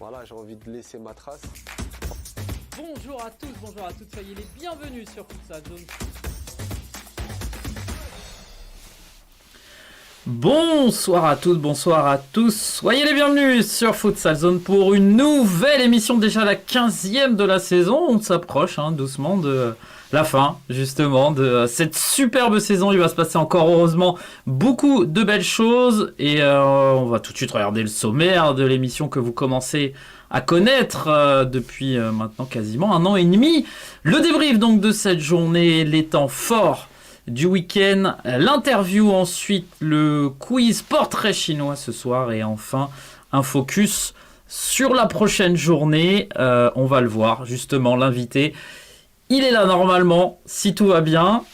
Voilà, j'ai envie de laisser ma trace. Bonjour à tous, bonjour à toutes, soyez les bienvenus sur Futsal Zone. Bonsoir à toutes, bonsoir à tous, soyez les bienvenus sur Futsal Zone pour une nouvelle émission, déjà la 15e de la saison. On s'approche doucement de la fin justement de cette superbe saison. Il va se passer encore heureusement beaucoup de belles choses et on va tout de suite regarder le sommaire de l'émission que vous commencez à connaître depuis maintenant quasiment un an et demi. Le débrief donc de cette journée, les temps forts du week-end, l'interview ensuite, le quiz portrait chinois ce soir et enfin un focus sur la prochaine journée. On va le voir justement, l'invité, il est là normalement si tout va bien.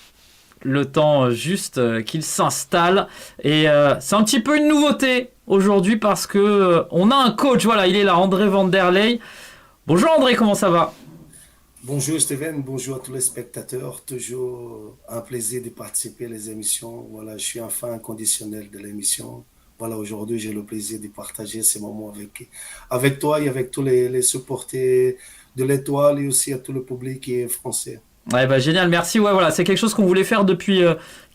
Le temps juste qu'il s'installe et c'est un petit peu une nouveauté aujourd'hui parce que on a un coach, voilà, il est là, André Vanderlei. Bonjour André, comment ça va? Bonjour Steven, bonjour à tous les spectateurs. Toujours un plaisir de participer à les émissions. Voilà, je suis un fan inconditionnel de l'émission. Voilà, aujourd'hui, j'ai le plaisir de partager ces moments avec toi et avec tous les supporters de l'Étoile et aussi à tout le public qui est français. Ouais, bah génial, merci. Ouais, voilà, c'est quelque chose qu'on voulait faire depuis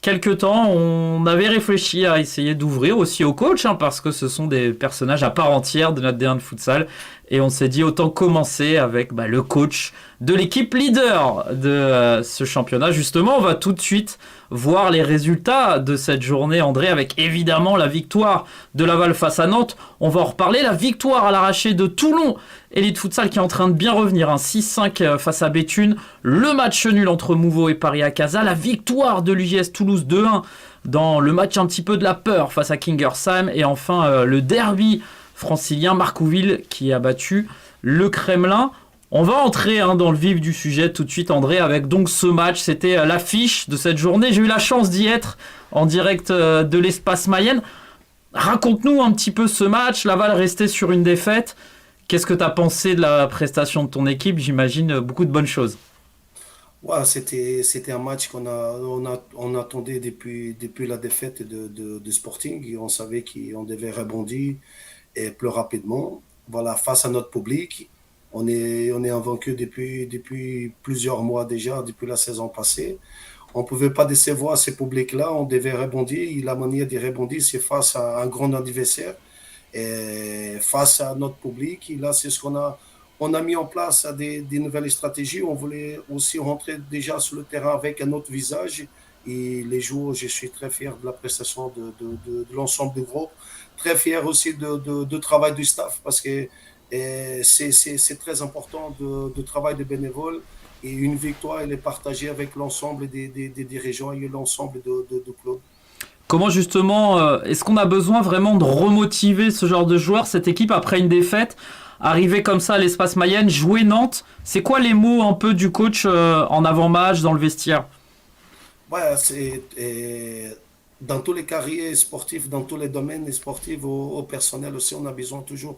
quelques temps. On avait réfléchi à essayer d'ouvrir aussi aux coachs, parce que ce sont des personnages à part entière de notre D1 de futsal. Et on s'est dit autant commencer avec le coach de l'équipe leader de ce championnat. Justement, on va tout de suite voir les résultats de cette journée, André, avec évidemment la victoire de Laval face à Nantes. On va en reparler, la victoire à l'arraché de Toulon, Elite Futsal qui est en train de bien revenir, 6-5 face à Béthune. Le match nul entre Mouveau et Paris-Acaza, la victoire de l'UJS Toulouse 2-1 dans le match un petit peu de la peur face à Kingersheim. Et enfin, le derby francilien, Marcouville qui a battu le Kremlin. On va entrer dans le vif du sujet tout de suite, André, avec donc ce match. C'était l'affiche de cette journée. J'ai eu la chance d'y être en direct de l'espace Mayenne. Raconte-nous un petit peu ce match. Laval restait sur une défaite. Qu'est-ce que tu as pensé de la prestation de ton équipe? J'imagine beaucoup de bonnes choses. Ouais, c'était un match on attendait depuis la défaite de Sporting. Et on savait qu'on devait rebondir et plus rapidement. Voilà, face à notre public. On est invaincu depuis plusieurs mois déjà, depuis la saison passée. On ne pouvait pas décevoir ce public-là, on devait rebondir. Et la manière de rebondir, c'est face à un grand adversaire et face à notre public. Et là, c'est ce on a mis en place des nouvelles stratégies. On voulait aussi rentrer déjà sur le terrain avec un autre visage. Et les joueurs, je suis très fier de la prestation de l'ensemble du groupe. Très fier aussi de travail du staff parce que c'est très important de travail de bénévoles et une victoire, elle est partagée avec l'ensemble des dirigeants et l'ensemble de clubs. Comment justement, est-ce qu'on a besoin vraiment de remotiver ce genre de joueurs, cette équipe après une défaite, arriver comme ça à l'espace Mayenne, jouer Nantes? C'est quoi les mots un peu du coach en avant-match, dans le vestiaire? Ouais, dans tous les carrières sportifs, dans tous les domaines sportifs, au personnel aussi, on a besoin toujours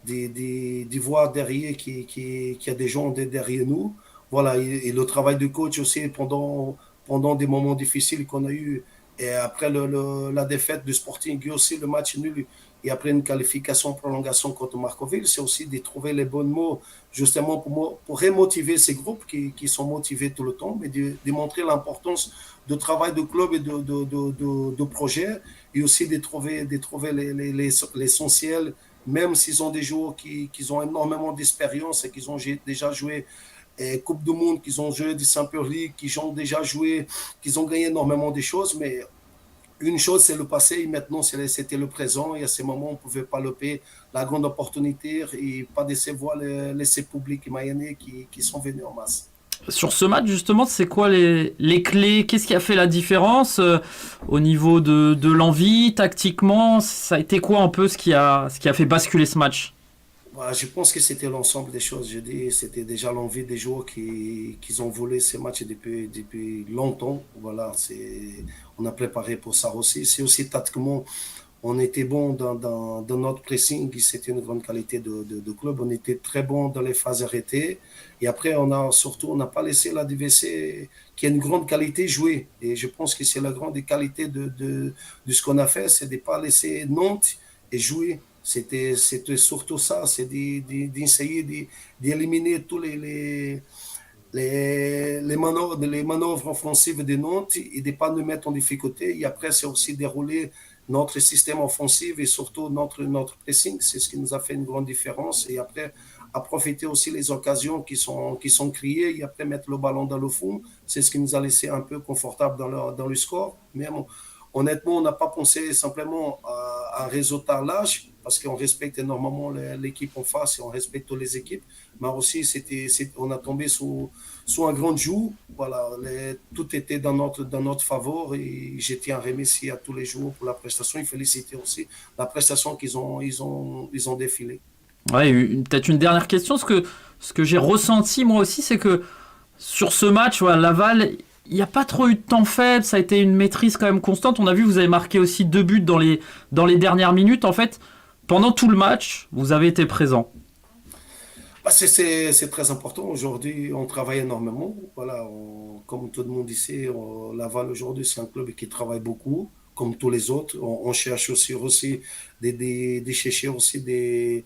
d'y voir derrière qu'il y a des gens derrière nous. Voilà, et le travail du coach aussi pendant des moments difficiles qu'on a eu. Et après la défaite du Sporting, et aussi le match nul, et après une qualification en prolongation contre Marcouville, c'est aussi de trouver les bons mots, justement pour remotiver ces groupes qui sont motivés tout le temps, mais de montrer l'importance de travail de club et de projet, et aussi de trouver l'essentiel, même s'ils ont des joueurs qui ont énormément d'expérience et qu'ils ont déjà joué Coupe du Monde, qu'ils ont joué du Champions League, qu'ils ont déjà joué, qu'ils ont gagné énormément de choses, mais une chose c'est le passé et maintenant c'était le présent et à ces moments on ne pouvait pas louper la grande opportunité et pas décevoir ces publics mayennais qui sont venus en masse. Sur ce match, justement, c'est quoi les clés? Qu'est-ce qui a fait la différence au niveau de l'envie, tactiquement? Ça a été quoi un peu ce qui a fait basculer ce match? Voilà, je pense que c'était l'ensemble des choses. Je dis, c'était déjà l'envie des joueurs qui ont voulu ces matchs depuis longtemps. Voilà, on a préparé pour ça aussi. C'est aussi tactiquement, on était bon dans notre pressing. C'était une grande qualité de club. On était très bon dans les phases arrêtées. Et après, on n'a pas laissé l'adversaire qui a une grande qualité jouer. Et je pense que c'est la grande qualité de ce qu'on a fait, c'est de ne pas laisser Nantes et jouer. C'était surtout ça, c'est d'essayer d'éliminer tous les manœuvres offensives de Nantes et de ne pas nous mettre en difficulté. Et après, c'est aussi dérouler notre système offensif et surtout notre pressing. C'est ce qui nous a fait une grande différence. Et après, à profiter aussi les occasions qui sont créées et après mettre le ballon dans le fond. C'est ce qui nous a laissé un peu confortable dans le score. Mais honnêtement, on n'a pas pensé simplement à un résultat lâche parce qu'on respecte énormément l'équipe en face et on respecte toutes les équipes. Mais aussi, on a tombé sous un grand jour. Voilà, tout était dans notre faveur et je tiens à remercier à tous les joueurs pour la prestation et féliciter aussi la prestation ils ont défilé. Ouais, peut-être une dernière question. Ce que j'ai ressenti moi aussi, c'est que sur ce match, voilà, Laval, il n'y a pas trop eu de temps faible. Ça a été une maîtrise quand même constante. On a vu, vous avez marqué aussi 2 buts dans les dernières minutes. En fait, pendant tout le match, vous avez été présent. C'est très important. Aujourd'hui, on travaille énormément. Voilà, comme tout le monde ici, Laval aujourd'hui, c'est un club qui travaille beaucoup, comme tous les autres. On cherche aussi de chercher aussi des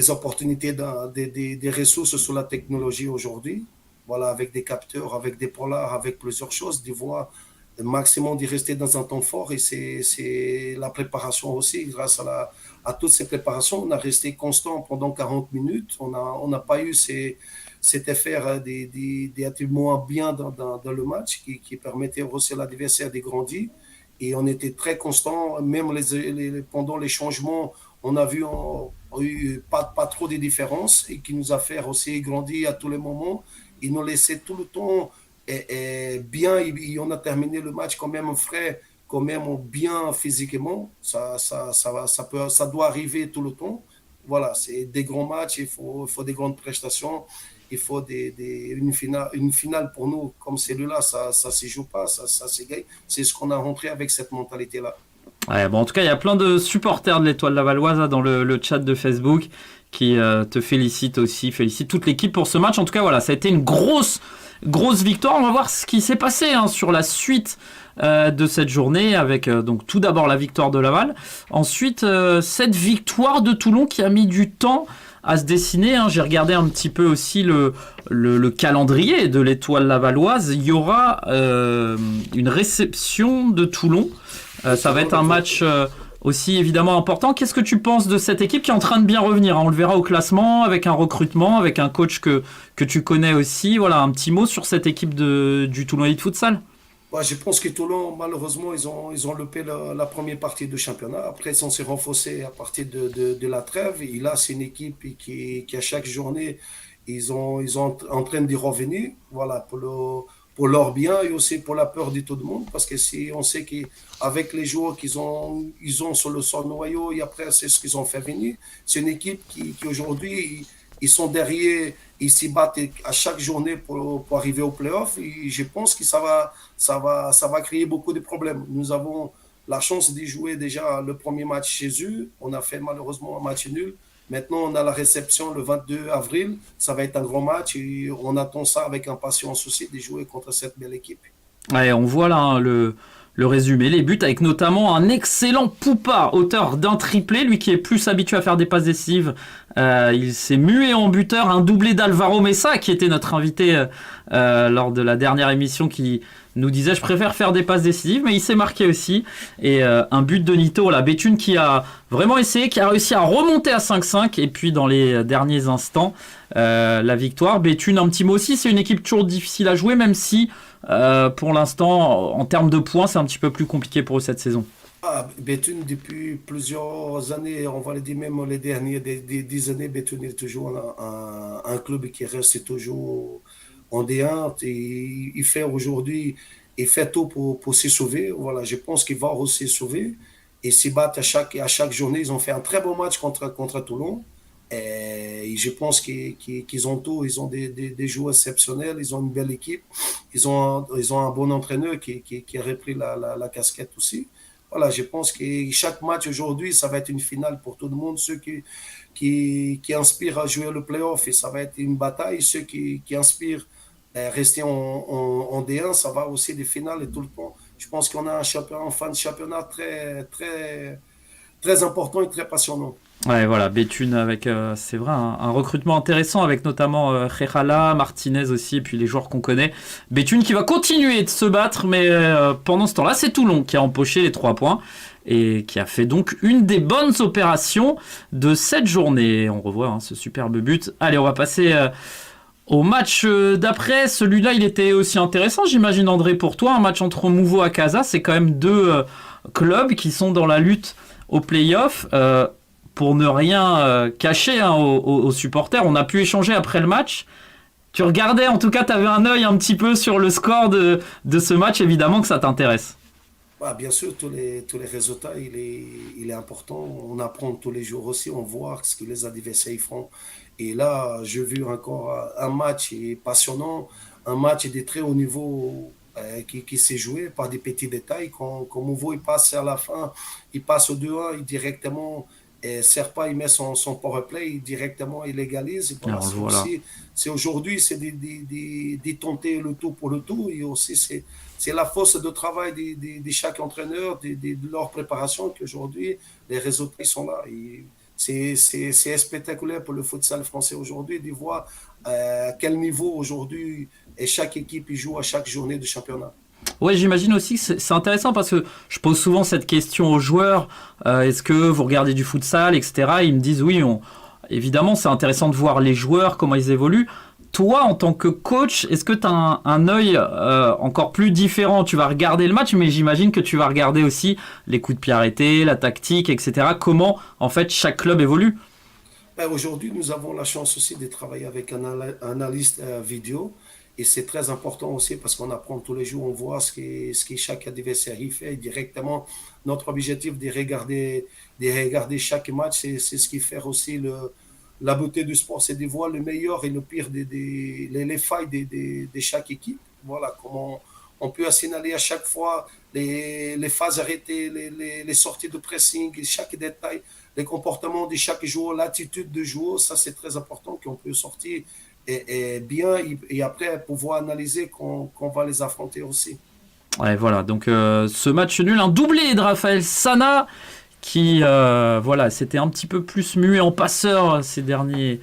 opportunités, des ressources sur la technologie aujourd'hui. Voilà, avec des capteurs, avec des polars, avec plusieurs choses, de voir le maximum d'y rester dans un temps fort. Et c'est la préparation aussi. Grâce à toutes ces préparations, on a resté constant pendant 40 minutes. On n'a pas eu cet effet d'être moins bien dans le match qui permettait aussi à l'adversaire de grandir. Et on était très constant, même pendant les changements, on a vu eu pas trop de différences et qui nous a fait aussi grandir à tous les moments. Il nous laissait tout le temps bien et on a terminé le match quand même frais, quand même bien physiquement. Ça doit arriver tout le temps. Voilà, c'est des grands matchs, il faut des grandes prestations, il faut une finale pour nous comme celui-là, ça ne se joue pas, ça se gagne. C'est ce qu'on a rentré avec cette mentalité-là. Ouais, bon, en tout cas, il y a plein de supporters de l'Étoile Lavalloise dans le chat de Facebook qui te félicitent aussi, félicitent toute l'équipe pour ce match. En tout cas, voilà, ça a été une grosse victoire. On va voir ce qui s'est passé sur la suite de cette journée avec donc tout d'abord la victoire de Laval. Ensuite, cette victoire de Toulon qui a mis du temps à se dessiner. J'ai regardé un petit peu aussi le calendrier de l'Étoile Lavalloise. Il y aura une réception de Toulon. Ça va être un match aussi évidemment important. Qu'est-ce que tu penses de cette équipe qui est en train de bien revenir? On le verra au classement, avec un recrutement, avec un coach que tu connais aussi. Voilà, un petit mot sur cette équipe du Toulon Elite Futsal. Ouais, je pense que Toulon, malheureusement, ils ont loupé la première partie du championnat. Après, ils sont s'est renforcés à partir de la trêve. Et là, c'est une équipe qui à chaque journée, ils sont en train d'y revenir. Voilà, pour leur bien et aussi pour la peur de tout le monde. Parce que si on sait qu'avec les joueurs ils ont sur le sol noyau et après, c'est ce qu'ils ont fait venir, c'est une équipe qui aujourd'hui, ils sont derrière, ils s'y battent à chaque journée pour arriver au playoff. Et je pense que ça va créer beaucoup de problèmes. Nous avons la chance d'y jouer déjà le premier match chez eux. On a fait malheureusement un match nul. Maintenant, on a la réception le 22 avril. Ça va être un grand match et on attend ça avec impatience aussi de jouer contre cette belle équipe. Ouais, on voit là le résumé, les buts, avec notamment un excellent Poupa, auteur d'un triplé, lui qui est plus habitué à faire des passes décisives. Il s'est mué en buteur, un doublé d'Alvaro Messa, qui était notre invité lors de la dernière émission, qui nous disait je préfère faire des passes décisives, mais il s'est marqué aussi. Et un but de Nito, la Béthune qui a vraiment essayé, qui a réussi à remonter à 5-5, et puis dans les derniers instants, la victoire. Béthune, un petit mot aussi, c'est une équipe toujours difficile à jouer, même si pour l'instant, en termes de points, c'est un petit peu plus compliqué pour eux cette saison. Béthune, depuis plusieurs années, on va le dire même les dernières 10 années, Béthune est toujours un club qui reste toujours en D1. Et il fait aujourd'hui, il fait tout pour se sauver. Voilà, je pense qu'il va aussi se sauver et s'y battent à chaque journée. Ils ont fait un très bon match contre Toulon. Et je pense qu'ils ont tout, ils ont des joueurs exceptionnels, ils ont une belle équipe, ils ont un bon entraîneur qui a repris la casquette aussi. Voilà, je pense que chaque match aujourd'hui, ça va être une finale pour tout le monde. Ceux qui inspirent à jouer le playoff, et ça va être une bataille. Ceux qui inspirent à rester en D1, ça va aussi des finales et tout le temps. Je pense qu'on a un fin de championnat très, très, très important et très passionnant. Ouais, voilà, Béthune avec, c'est vrai, un recrutement intéressant avec notamment Rejala, Martinez aussi, et puis les joueurs qu'on connaît. Béthune qui va continuer de se battre, mais pendant ce temps-là, c'est Toulon qui a empoché les 3 points et qui a fait donc une des bonnes opérations de cette journée. On revoit ce superbe but. Allez, on va passer au match d'après. Celui-là, il était aussi intéressant, j'imagine, André, pour toi. Un match entre Mouveau et Casa, c'est quand même 2 clubs qui sont dans la lutte aux playoffs. Pour ne rien cacher aux supporters, on a pu échanger après le match. Tu regardais, en tout cas, tu avais un œil un petit peu sur le score de ce match, évidemment que ça t'intéresse. Bien sûr, tous les résultats, il est important. On apprend tous les jours aussi, on voit ce que les adversaires ils font. Et là, j'ai vu encore un match passionnant, un match de très haut niveau qui s'est joué par des petits détails. Quand Mouveau il passe à la fin, il passe au 2-1, il directement, Serpa il met son power play, directement il égalise. Et voilà, Alors, voilà. c'est aujourd'hui, c'est de tenter le tout pour le tout. Et aussi, c'est la force de travail de chaque entraîneur, de leur préparation qu'aujourd'hui, les résultats ils sont là. Et c'est spectaculaire pour le futsal français aujourd'hui de voir à quel niveau aujourd'hui et chaque équipe y joue à chaque journée de championnat. Ouais, j'imagine aussi que c'est intéressant parce que je pose souvent cette question aux joueurs, est-ce que vous regardez du futsal, etc. Ils me disent oui, évidemment c'est intéressant de voir les joueurs, comment ils évoluent. Toi, en tant que coach, est-ce que tu as un œil encore plus différent? Tu vas regarder le match, mais j'imagine que tu vas regarder aussi les coups de pied arrêtés, la tactique, etc. Comment, en fait, chaque club évolue? Aujourd'hui, nous avons la chance aussi de travailler avec un analyste vidéo. Et c'est très important aussi parce qu'on apprend tous les jours, on voit ce que chaque adversaire y fait. Et directement, notre objectif de regarder chaque match, c'est ce qui fait aussi la beauté du sport, c'est de voir le meilleur et le pire, les failles de chaque équipe. Voilà, comment on peut signaler à chaque fois les phases arrêtées, les sorties de pressing, chaque détail, les comportements de chaque joueur, l'attitude du joueur, ça c'est très important qu'on peut sortir et bien et après pouvoir analyser qu'on va les affronter aussi. Ouais, voilà, donc ce match nul, un doublé de Raphaël Sana qui voilà, c'était un petit peu plus muet en passeur ces derniers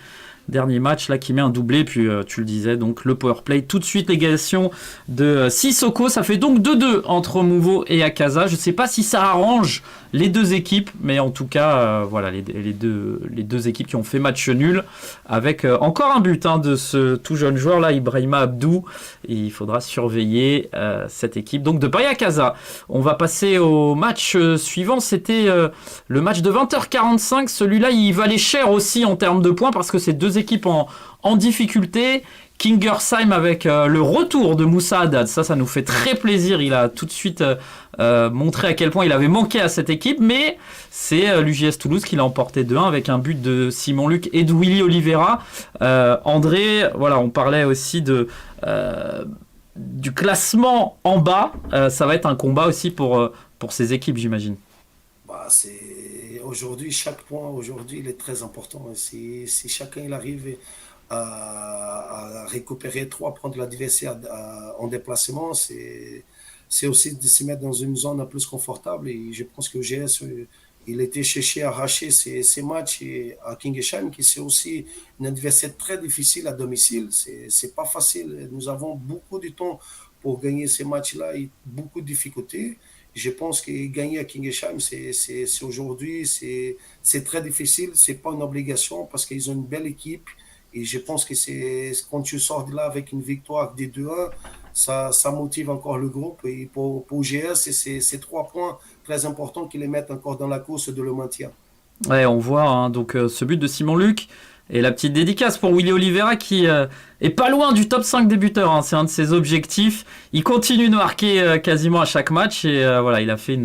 matchs là, qui met un doublé, puis tu le disais, donc le powerplay, tout de suite l'égalisation de Sissoko, ça fait donc 2-2 entre Mouveau et Akaza. Je sais pas si ça arrange les 2 équipes, mais en tout cas voilà, les deux équipes qui ont fait match nul avec encore un but de ce tout jeune joueur là, Ibrahima Abdou, et il faudra surveiller cette équipe donc de Paris Akaza. On va passer au match suivant, c'était le match de 20h45, celui-là il valait cher aussi en termes de points parce que c'est 2 équipes en difficulté. Kingersheim avec le retour de Moussa Haddad, ça nous fait très plaisir, il a tout de suite montré à quel point il avait manqué à cette équipe, mais c'est l'UJS Toulouse qui l'a emporté 2-1 avec un but de Simon Luc et de Willy Oliveira. André, voilà, on parlait aussi du classement en bas, ça va être un combat aussi pour ces équipes, j'imagine. Aujourd'hui, chaque point aujourd'hui il est très important. Si chacun il arrive à récupérer 3 points de l'adversaire en déplacement, c'est aussi de se mettre dans une zone plus confortable. Et je pense que GS, il était cherché à arracher ces matchs à Kingersheim, qui c'est aussi un adversaire très difficile à domicile. C'est pas facile. Nous avons beaucoup de temps pour gagner ces matchs-là et beaucoup de difficultés. Je pense que gagner à Kingersheim, c'est aujourd'hui, c'est très difficile. C'est pas une obligation parce qu'ils ont une belle équipe. Et je pense que quand tu sors de là avec une victoire des 2-1, ça motive encore le groupe. Et pour GS, c'est 3 points très importants qui les mettent encore dans la course de le maintien. Ouais, on voit donc ce but de Simon Luc et la petite dédicace pour Willy Oliveira qui est pas loin du top 5 des buteurs. C'est un de ses objectifs. Il continue de marquer quasiment à chaque match et voilà, il a fait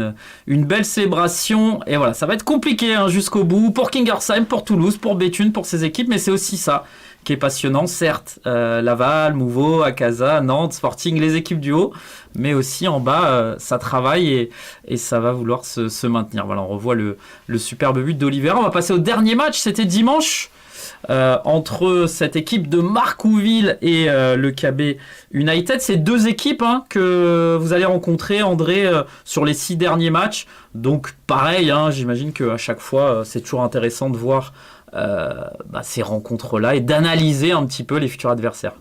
une belle célébration. Et voilà, ça va être compliqué jusqu'au bout pour Kingersheim, pour Toulouse, pour Béthune, pour ses équipes, mais c'est aussi ça qui est passionnant, certes, Laval, Mouveau, Akaza, Nantes, Sporting, les équipes du haut, mais aussi en bas, ça travaille et ça va vouloir se maintenir. Voilà, on revoit le superbe but d'Oliveira. On va passer au dernier match, c'était dimanche. entre cette équipe de Marcouville et le KB United. C'est deux équipes que vous allez rencontrer, André, sur les 6 derniers matchs. Donc pareil, j'imagine qu'à chaque fois, c'est toujours intéressant de voir ces rencontres-là et d'analyser un petit peu les futurs adversaires.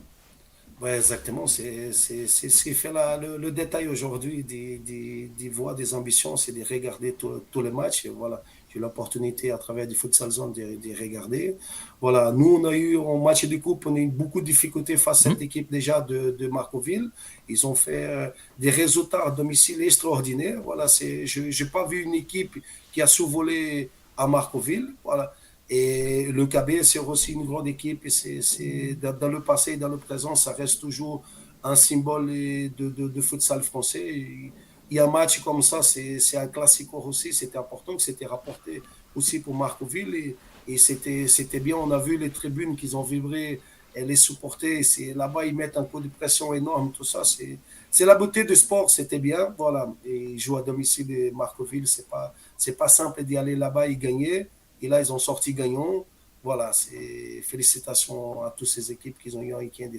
Ouais, exactement. C'est ce qui fait le détail aujourd'hui des voix, des ambitions, c'est de regarder tous les matchs. Et voilà, j'ai eu l'opportunité à travers du Futsal Zone de regarder. Voilà, nous, on a eu en match de coupe, on a eu beaucoup de difficultés face à cette équipe déjà de Marcouville. Ils ont fait des résultats à domicile extraordinaires. Voilà, je n'ai pas vu une équipe qui a survolé à Marcouville. Voilà. Et le KB, c'est aussi une grande équipe. Et dans le passé et dans le présent, ça reste toujours un symbole de futsal français. Et il y a un match comme ça, c'est un classique aussi. C'était important que c'était rapporté aussi pour Marcouville. Et c'était bien. On a vu les tribunes qu'ils ont vibré et les supporter. Là-bas, ils mettent un coup de pression énorme. Tout ça, c'est la beauté du sport. C'était bien. Voilà. Et ils jouent à domicile de Marcouville. C'est pas simple d'y aller là-bas et gagner. Et là, ils ont sorti gagnant. Voilà, félicitations à toutes ces équipes qui ont eu un week-end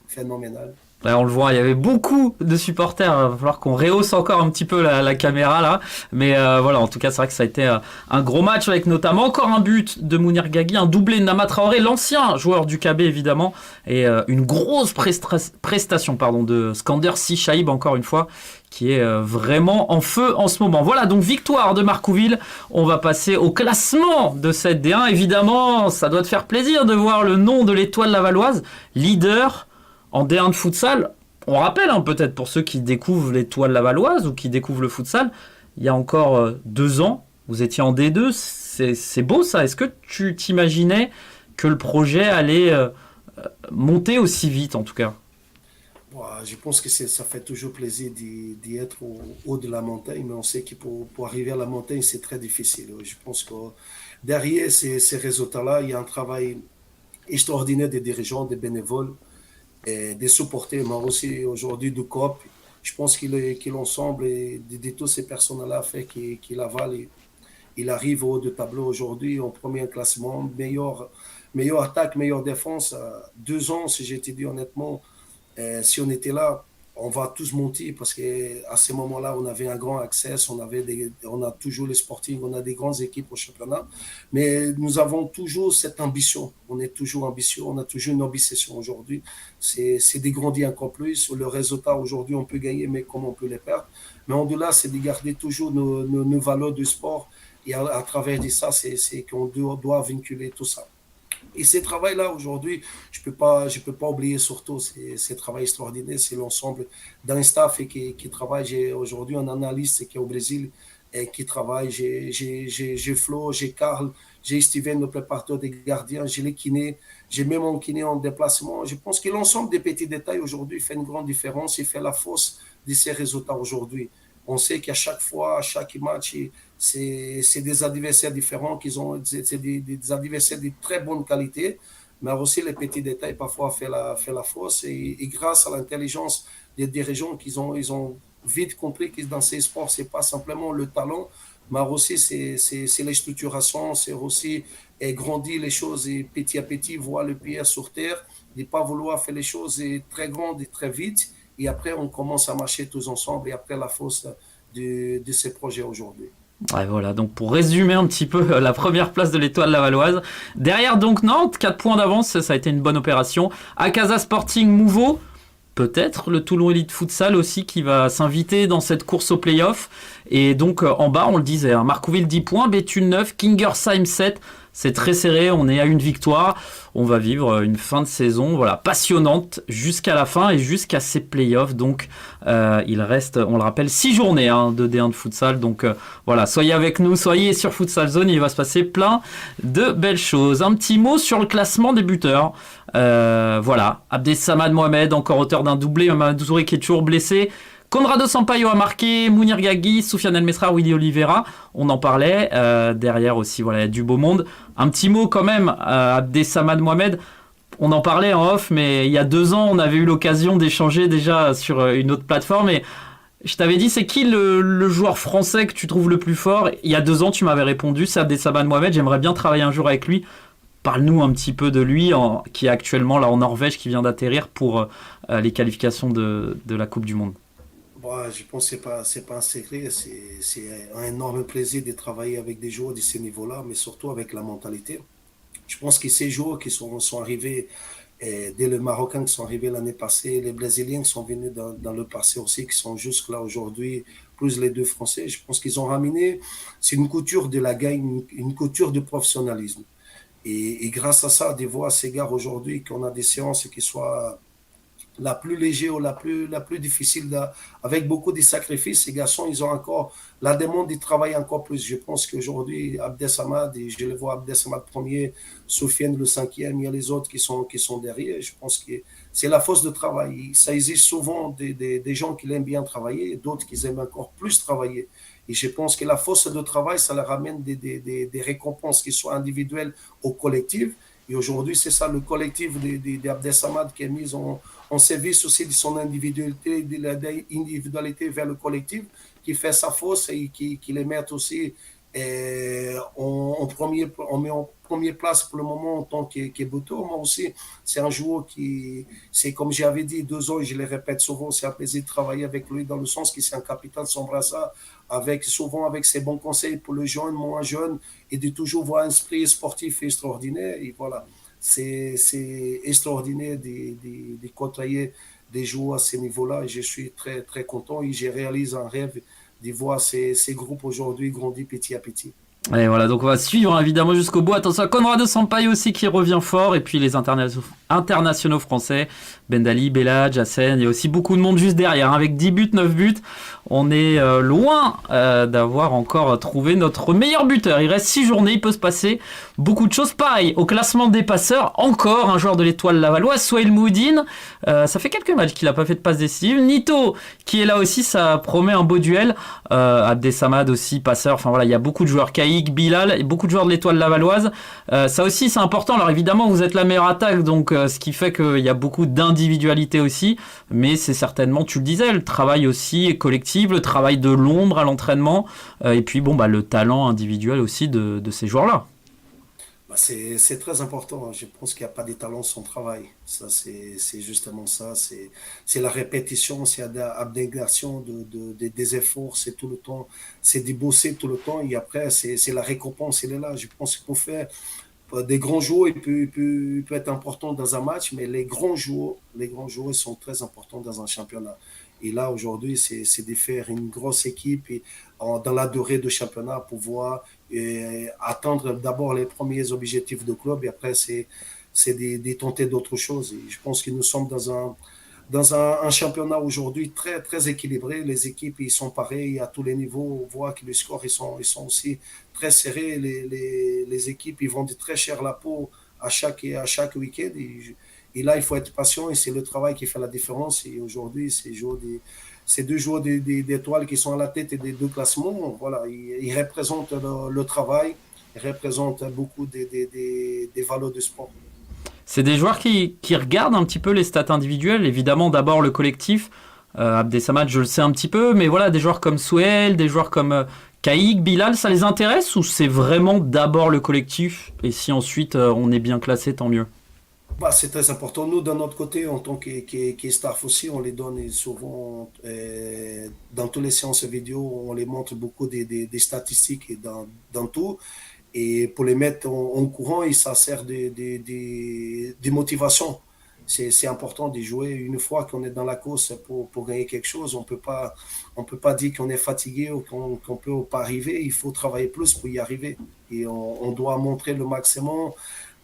phénoménal. Ouais, on le voit, il y avait beaucoup de supporters. Il va falloir qu'on rehausse encore un petit peu la caméra là. Mais voilà, en tout cas, c'est vrai que ça a été un gros match avec notamment encore un but de Mounir Gagui, un doublé de Nama Traoré, l'ancien joueur du KB évidemment, et une grosse prestation de Skander Sishaib encore une fois, qui est vraiment en feu en ce moment. Voilà, donc victoire de Marcouville. On va passer au classement de cette D1. Évidemment, ça doit te faire plaisir de voir le nom de l'Étoile Lavalloise, leader en D1 de futsal. On rappelle peut-être pour ceux qui découvrent l'Étoile Lavalloise ou qui découvrent le futsal, il y a encore 2 ans, vous étiez en D2. C'est beau ça. Est-ce que tu t'imaginais que le projet allait monter aussi vite en tout cas ? Je pense que ça fait toujours plaisir d'y être au haut de la montagne, mais on sait que pour arriver à la montagne, c'est très difficile. Je pense que derrière ces résultats-là, il y a un travail extraordinaire des dirigeants, des bénévoles, et des supporters, mais aussi aujourd'hui du COP. Je pense que l'ensemble de tous ces personnes-là fait qu'il avale. Il arrive au haut du tableau aujourd'hui, en premier classement, meilleure attaque, meilleure défense. 2 ans, si j'ai été dit honnêtement, si on était là, on va tous monter parce qu'à ce moment-là, on avait un grand accès, on a toujours les sportifs, on a des grandes équipes au championnat, mais nous avons toujours cette ambition. On est toujours ambitieux, on a toujours une obsession aujourd'hui. C'est de grandir encore plus. Le résultat aujourd'hui, on peut gagner, mais comme on peut les perdre. Mais au-delà, c'est de garder toujours nos valeurs du sport. Et à travers de ça, c'est qu'on doit vinculer tout ça. Et ce travail-là, aujourd'hui, je peux pas oublier surtout ce travail extraordinaire. C'est l'ensemble d'un staff qui travaille. Aujourd'hui un analyste qui est au Brésil et qui travaille. J'ai Flo, j'ai Karl, j'ai Steven, le préparateur des gardiens, j'ai les kinés, j'ai même mon kiné en déplacement. Je pense que l'ensemble des petits détails aujourd'hui fait une grande différence et fait la force de ces résultats aujourd'hui. On sait qu'à chaque fois, à chaque match, c'est des adversaires différents, c'est des adversaires de très bonne qualité, mais aussi les petits détails parfois fait la force. Et grâce à l'intelligence des dirigeants, ils ont vite compris que dans ces sports, c'est pas simplement le talent, mais aussi c'est les structurations, c'est aussi grandir les choses et petit à petit voir le pied sur terre, de ne pas vouloir faire les choses très grandes et très vite. Et après, on commence à marcher tous ensemble et après la force de ces projets aujourd'hui. Ouais, voilà, donc pour résumer un petit peu la première place de l'Étoile Lavalloise. Derrière donc Nantes, 4 points d'avance, ça a été une bonne opération. Akasa Sporting Mouveau, peut-être le Toulon Elite Futsal aussi qui va s'inviter dans cette course au play-off. Et donc en bas, on le disait, Marcouville 10 points, Béthune 9, Kingersheim 7. C'est très serré, on est à une victoire. On va vivre une fin de saison passionnante jusqu'à la fin et jusqu'à ces playoffs. Donc il reste, on le rappelle, 6 journées de D1 de futsal. Donc soyez avec nous, soyez sur Futsal Zone, il va se passer plein de belles choses. Un petit mot sur le classement des buteurs. Abdessamad Mohamed, encore auteur d'un doublé, Mamadou Zouri qui est toujours blessé. Conrado Sampaio a marqué, Mounir Gagui, Soufiane El Mesra, Willy Oliveira, on en parlait. Derrière aussi, il y a du beau monde. Un petit mot quand même, Abdessamad Mohamed, on en parlait en off, mais il y a 2 ans, on avait eu l'occasion d'échanger déjà sur une autre plateforme. Et je t'avais dit, c'est qui le joueur français que tu trouves le plus fort ? Il y a 2 ans, tu m'avais répondu, c'est Abdessamad Mohamed, j'aimerais bien travailler un jour avec lui. Parle-nous un petit peu de lui, qui est actuellement là en Norvège, qui vient d'atterrir pour les qualifications de la Coupe du Monde. Bon, je pense que c'est pas un secret. C'est un énorme plaisir de travailler avec des joueurs de ce niveau-là, mais surtout avec la mentalité. Je pense que ces joueurs qui sont arrivés, dès les Marocains qui sont arrivés l'année passée, les Brésiliens qui sont venus dans le passé aussi, qui sont jusque là aujourd'hui, plus les deux Français, je pense qu'ils ont ramené, c'est une couture de la gagne, une couture de professionnalisme. Et grâce à ça, de voir ces gars aujourd'hui qu'on a des séances qui soient la plus légère ou la plus difficile, avec beaucoup de sacrifices. Ces garçons, ils ont encore la demande de travailler encore plus. Je pense qu'aujourd'hui, Abdessamad, et je le vois Abdessamad premier, Soufiane le cinquième, il y a les autres qui sont derrière. Je pense que c'est la force de travail. Ça existe souvent des gens qui aiment bien travailler et d'autres qui aiment encore plus travailler. Et je pense que la force de travail, ça leur ramène des récompenses qui soient individuelles ou collectives. Et aujourd'hui, c'est ça, le collectif d'Abdessamad qui est mis en service aussi de son individualité, de l'individualité vers le collectif, qui fait sa force et qui les met aussi on met en première place pour le moment en tant que buteur. Moi aussi, c'est un joueur qui, c'est comme j'avais dit 2 ans, et je le répète souvent, c'est un plaisir de travailler avec lui dans le sens que c'est un capitaine de son brassard, souvent avec ses bons conseils pour le jeune, moins jeune, et de toujours voir un esprit sportif extraordinaire. Et voilà, c'est extraordinaire de côtoyer des joueurs à ce niveau-là. Et je suis très, très content et je réalise un rêve de voir ces groupes aujourd'hui grandir petit à petit. Et voilà, donc on va suivre évidemment jusqu'au bout. Attention à Conrado Sampaio aussi qui revient fort. Et puis les internationaux français, Bendali, Belhadj, Hassen. Il y a aussi beaucoup de monde juste derrière. Avec 10 buts, 9 buts, on est loin d'avoir encore trouvé notre meilleur buteur. Il reste 6 journées, il peut se passer beaucoup de choses. Pareil, au classement des passeurs, encore un joueur de l'Étoile lavalloise, Souhail Moudine. Ça fait quelques matchs qu'il n'a pas fait de passe décisive. Nito, qui est là aussi, ça promet un beau duel. Abdessamad aussi, passeur. Enfin voilà, il y a beaucoup de joueurs. Caïk, Bilal, et beaucoup de joueurs de l'Étoile lavalloise. Ça aussi, c'est important. Alors évidemment, vous êtes la meilleure attaque, donc ce qui fait qu'il y a beaucoup d'individualité aussi. Mais c'est certainement, tu le disais, le travail aussi collectif, le travail de l'ombre à l'entraînement. Et puis bon, le talent individuel aussi de ces joueurs-là. C'est très important. Je pense qu'il n'y a pas de talent sans travail. Ça, c'est justement ça. C'est la répétition, c'est l'abnégation des efforts, c'est tout le temps. C'est de bosser tout le temps et après, c'est la récompense, elle est là. Je pense qu'il faut faire des grands joueurs, il peut être important dans un match, mais les grands joueurs, ils sont très importants dans un championnat. Et là, aujourd'hui, c'est de faire une grosse équipe et, dans la durée de championnat, pouvoir atteindre d'abord les premiers objectifs de club et après, c'est de tenter d'autres choses. Et je pense que nous sommes dans un championnat aujourd'hui très, très équilibré. Les équipes, ils sont pareils à tous les niveaux. On voit que les scores, ils sont aussi très serrés. Les équipes, ils vendent très cher la peau à chaque week-end. Et là, il faut être patient et c'est le travail qui fait la différence. Et aujourd'hui, ces 2 joueurs d'étoiles qui sont à la tête des 2 classements, voilà, ils représentent le travail, ils représentent beaucoup des valeurs du sport. C'est des joueurs qui regardent un petit peu les stats individuelles. Évidemment, d'abord le collectif. Abdessamad, je le sais un petit peu, mais voilà, des joueurs comme Souhail, des joueurs comme Caïk, Bilal, ça les intéresse ou c'est vraiment d'abord le collectif et si ensuite on est bien classé, tant mieux? C'est très important. Nous, de notre côté, en tant que staff aussi, on les donne souvent, dans toutes les séances vidéo, on les montre beaucoup des statistiques et dans tout. Et pour les mettre en courant, et ça sert de motivation. C'est important de jouer. Une fois qu'on est dans la course pour gagner quelque chose, on peut pas dire qu'on est fatigué ou qu'on peut pas arriver. Il faut travailler plus pour y arriver. Et on doit montrer le maximum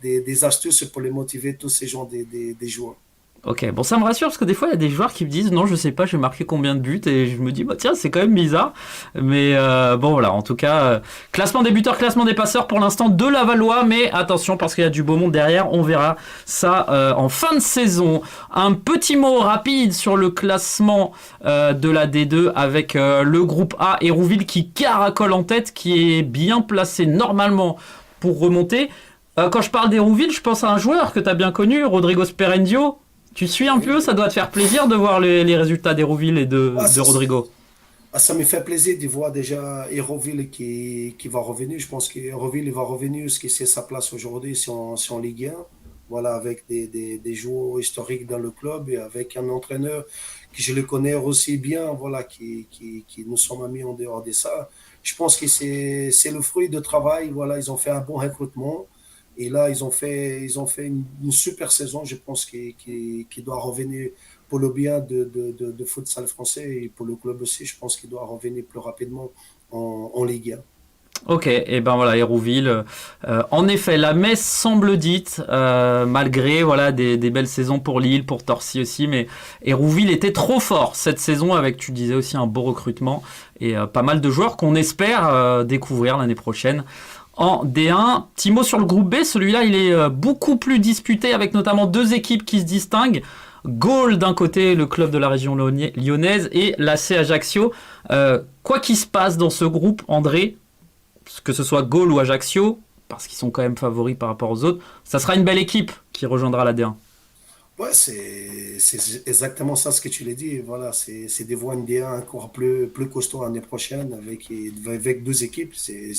des astuces pour les motiver, tous ces gens des joueurs. Ok, bon ça me rassure parce que des fois il y a des joueurs qui me disent non je sais pas j'ai marqué combien de buts et je me dis tiens c'est quand même bizarre mais bon voilà en tout cas classement des buteurs, classement des passeurs pour l'instant de Lavallois mais attention parce qu'il y a du beau monde derrière, on verra ça en fin de saison. Un petit mot rapide sur le classement de la D2 avec le groupe A Hérouville qui caracole en tête, qui est bien placé normalement pour remonter. Quand je parle d'Hérouville, je pense à un joueur que tu as bien connu, Rodrigo Sperendio. Tu suis un peu, ça doit te faire plaisir de voir les résultats d'Hérouville et de Rodrigo. Ah, ça me fait plaisir de voir déjà Hérouville qui va revenir. Je pense qu'Hérouville il va revenir parce que c'est sa place aujourd'hui si en Ligue 1. Voilà, avec des joueurs historiques dans le club et avec un entraîneur que je le connais aussi bien, voilà, qui nous sommes amis en dehors de ça. Je pense que c'est le fruit de travail. Voilà, ils ont fait un bon recrutement. Et là, ils ont fait une super saison. Je pense qu'il doit revenir pour le bien de futsal français et pour le club aussi. Je pense qu'il doit revenir plus rapidement en Ligue 1. Ok, et ben voilà, Hérouville. En effet, la messe semble dite, malgré voilà des belles saisons pour Lille, pour Torcy aussi, mais Hérouville était trop fort cette saison avec, tu disais aussi, un beau recrutement et pas mal de joueurs qu'on espère découvrir l'année prochaine en D1. Petit mot sur le groupe B, celui-là il est beaucoup plus disputé avec notamment deux équipes qui se distinguent. Gaulle d'un côté, le club de la région lyonnaise, et l'AC Ajaccio. Quoi qu'il se passe dans ce groupe, André, que ce soit Gaulle ou Ajaccio, parce qu'ils sont quand même favoris par rapport aux autres, ça sera une belle équipe qui rejoindra la D1. Ouais, c'est exactement ça ce que tu l'as dit. Voilà, c'est des voies NDA encore plus costaud l'année prochaine avec deux équipes. C'est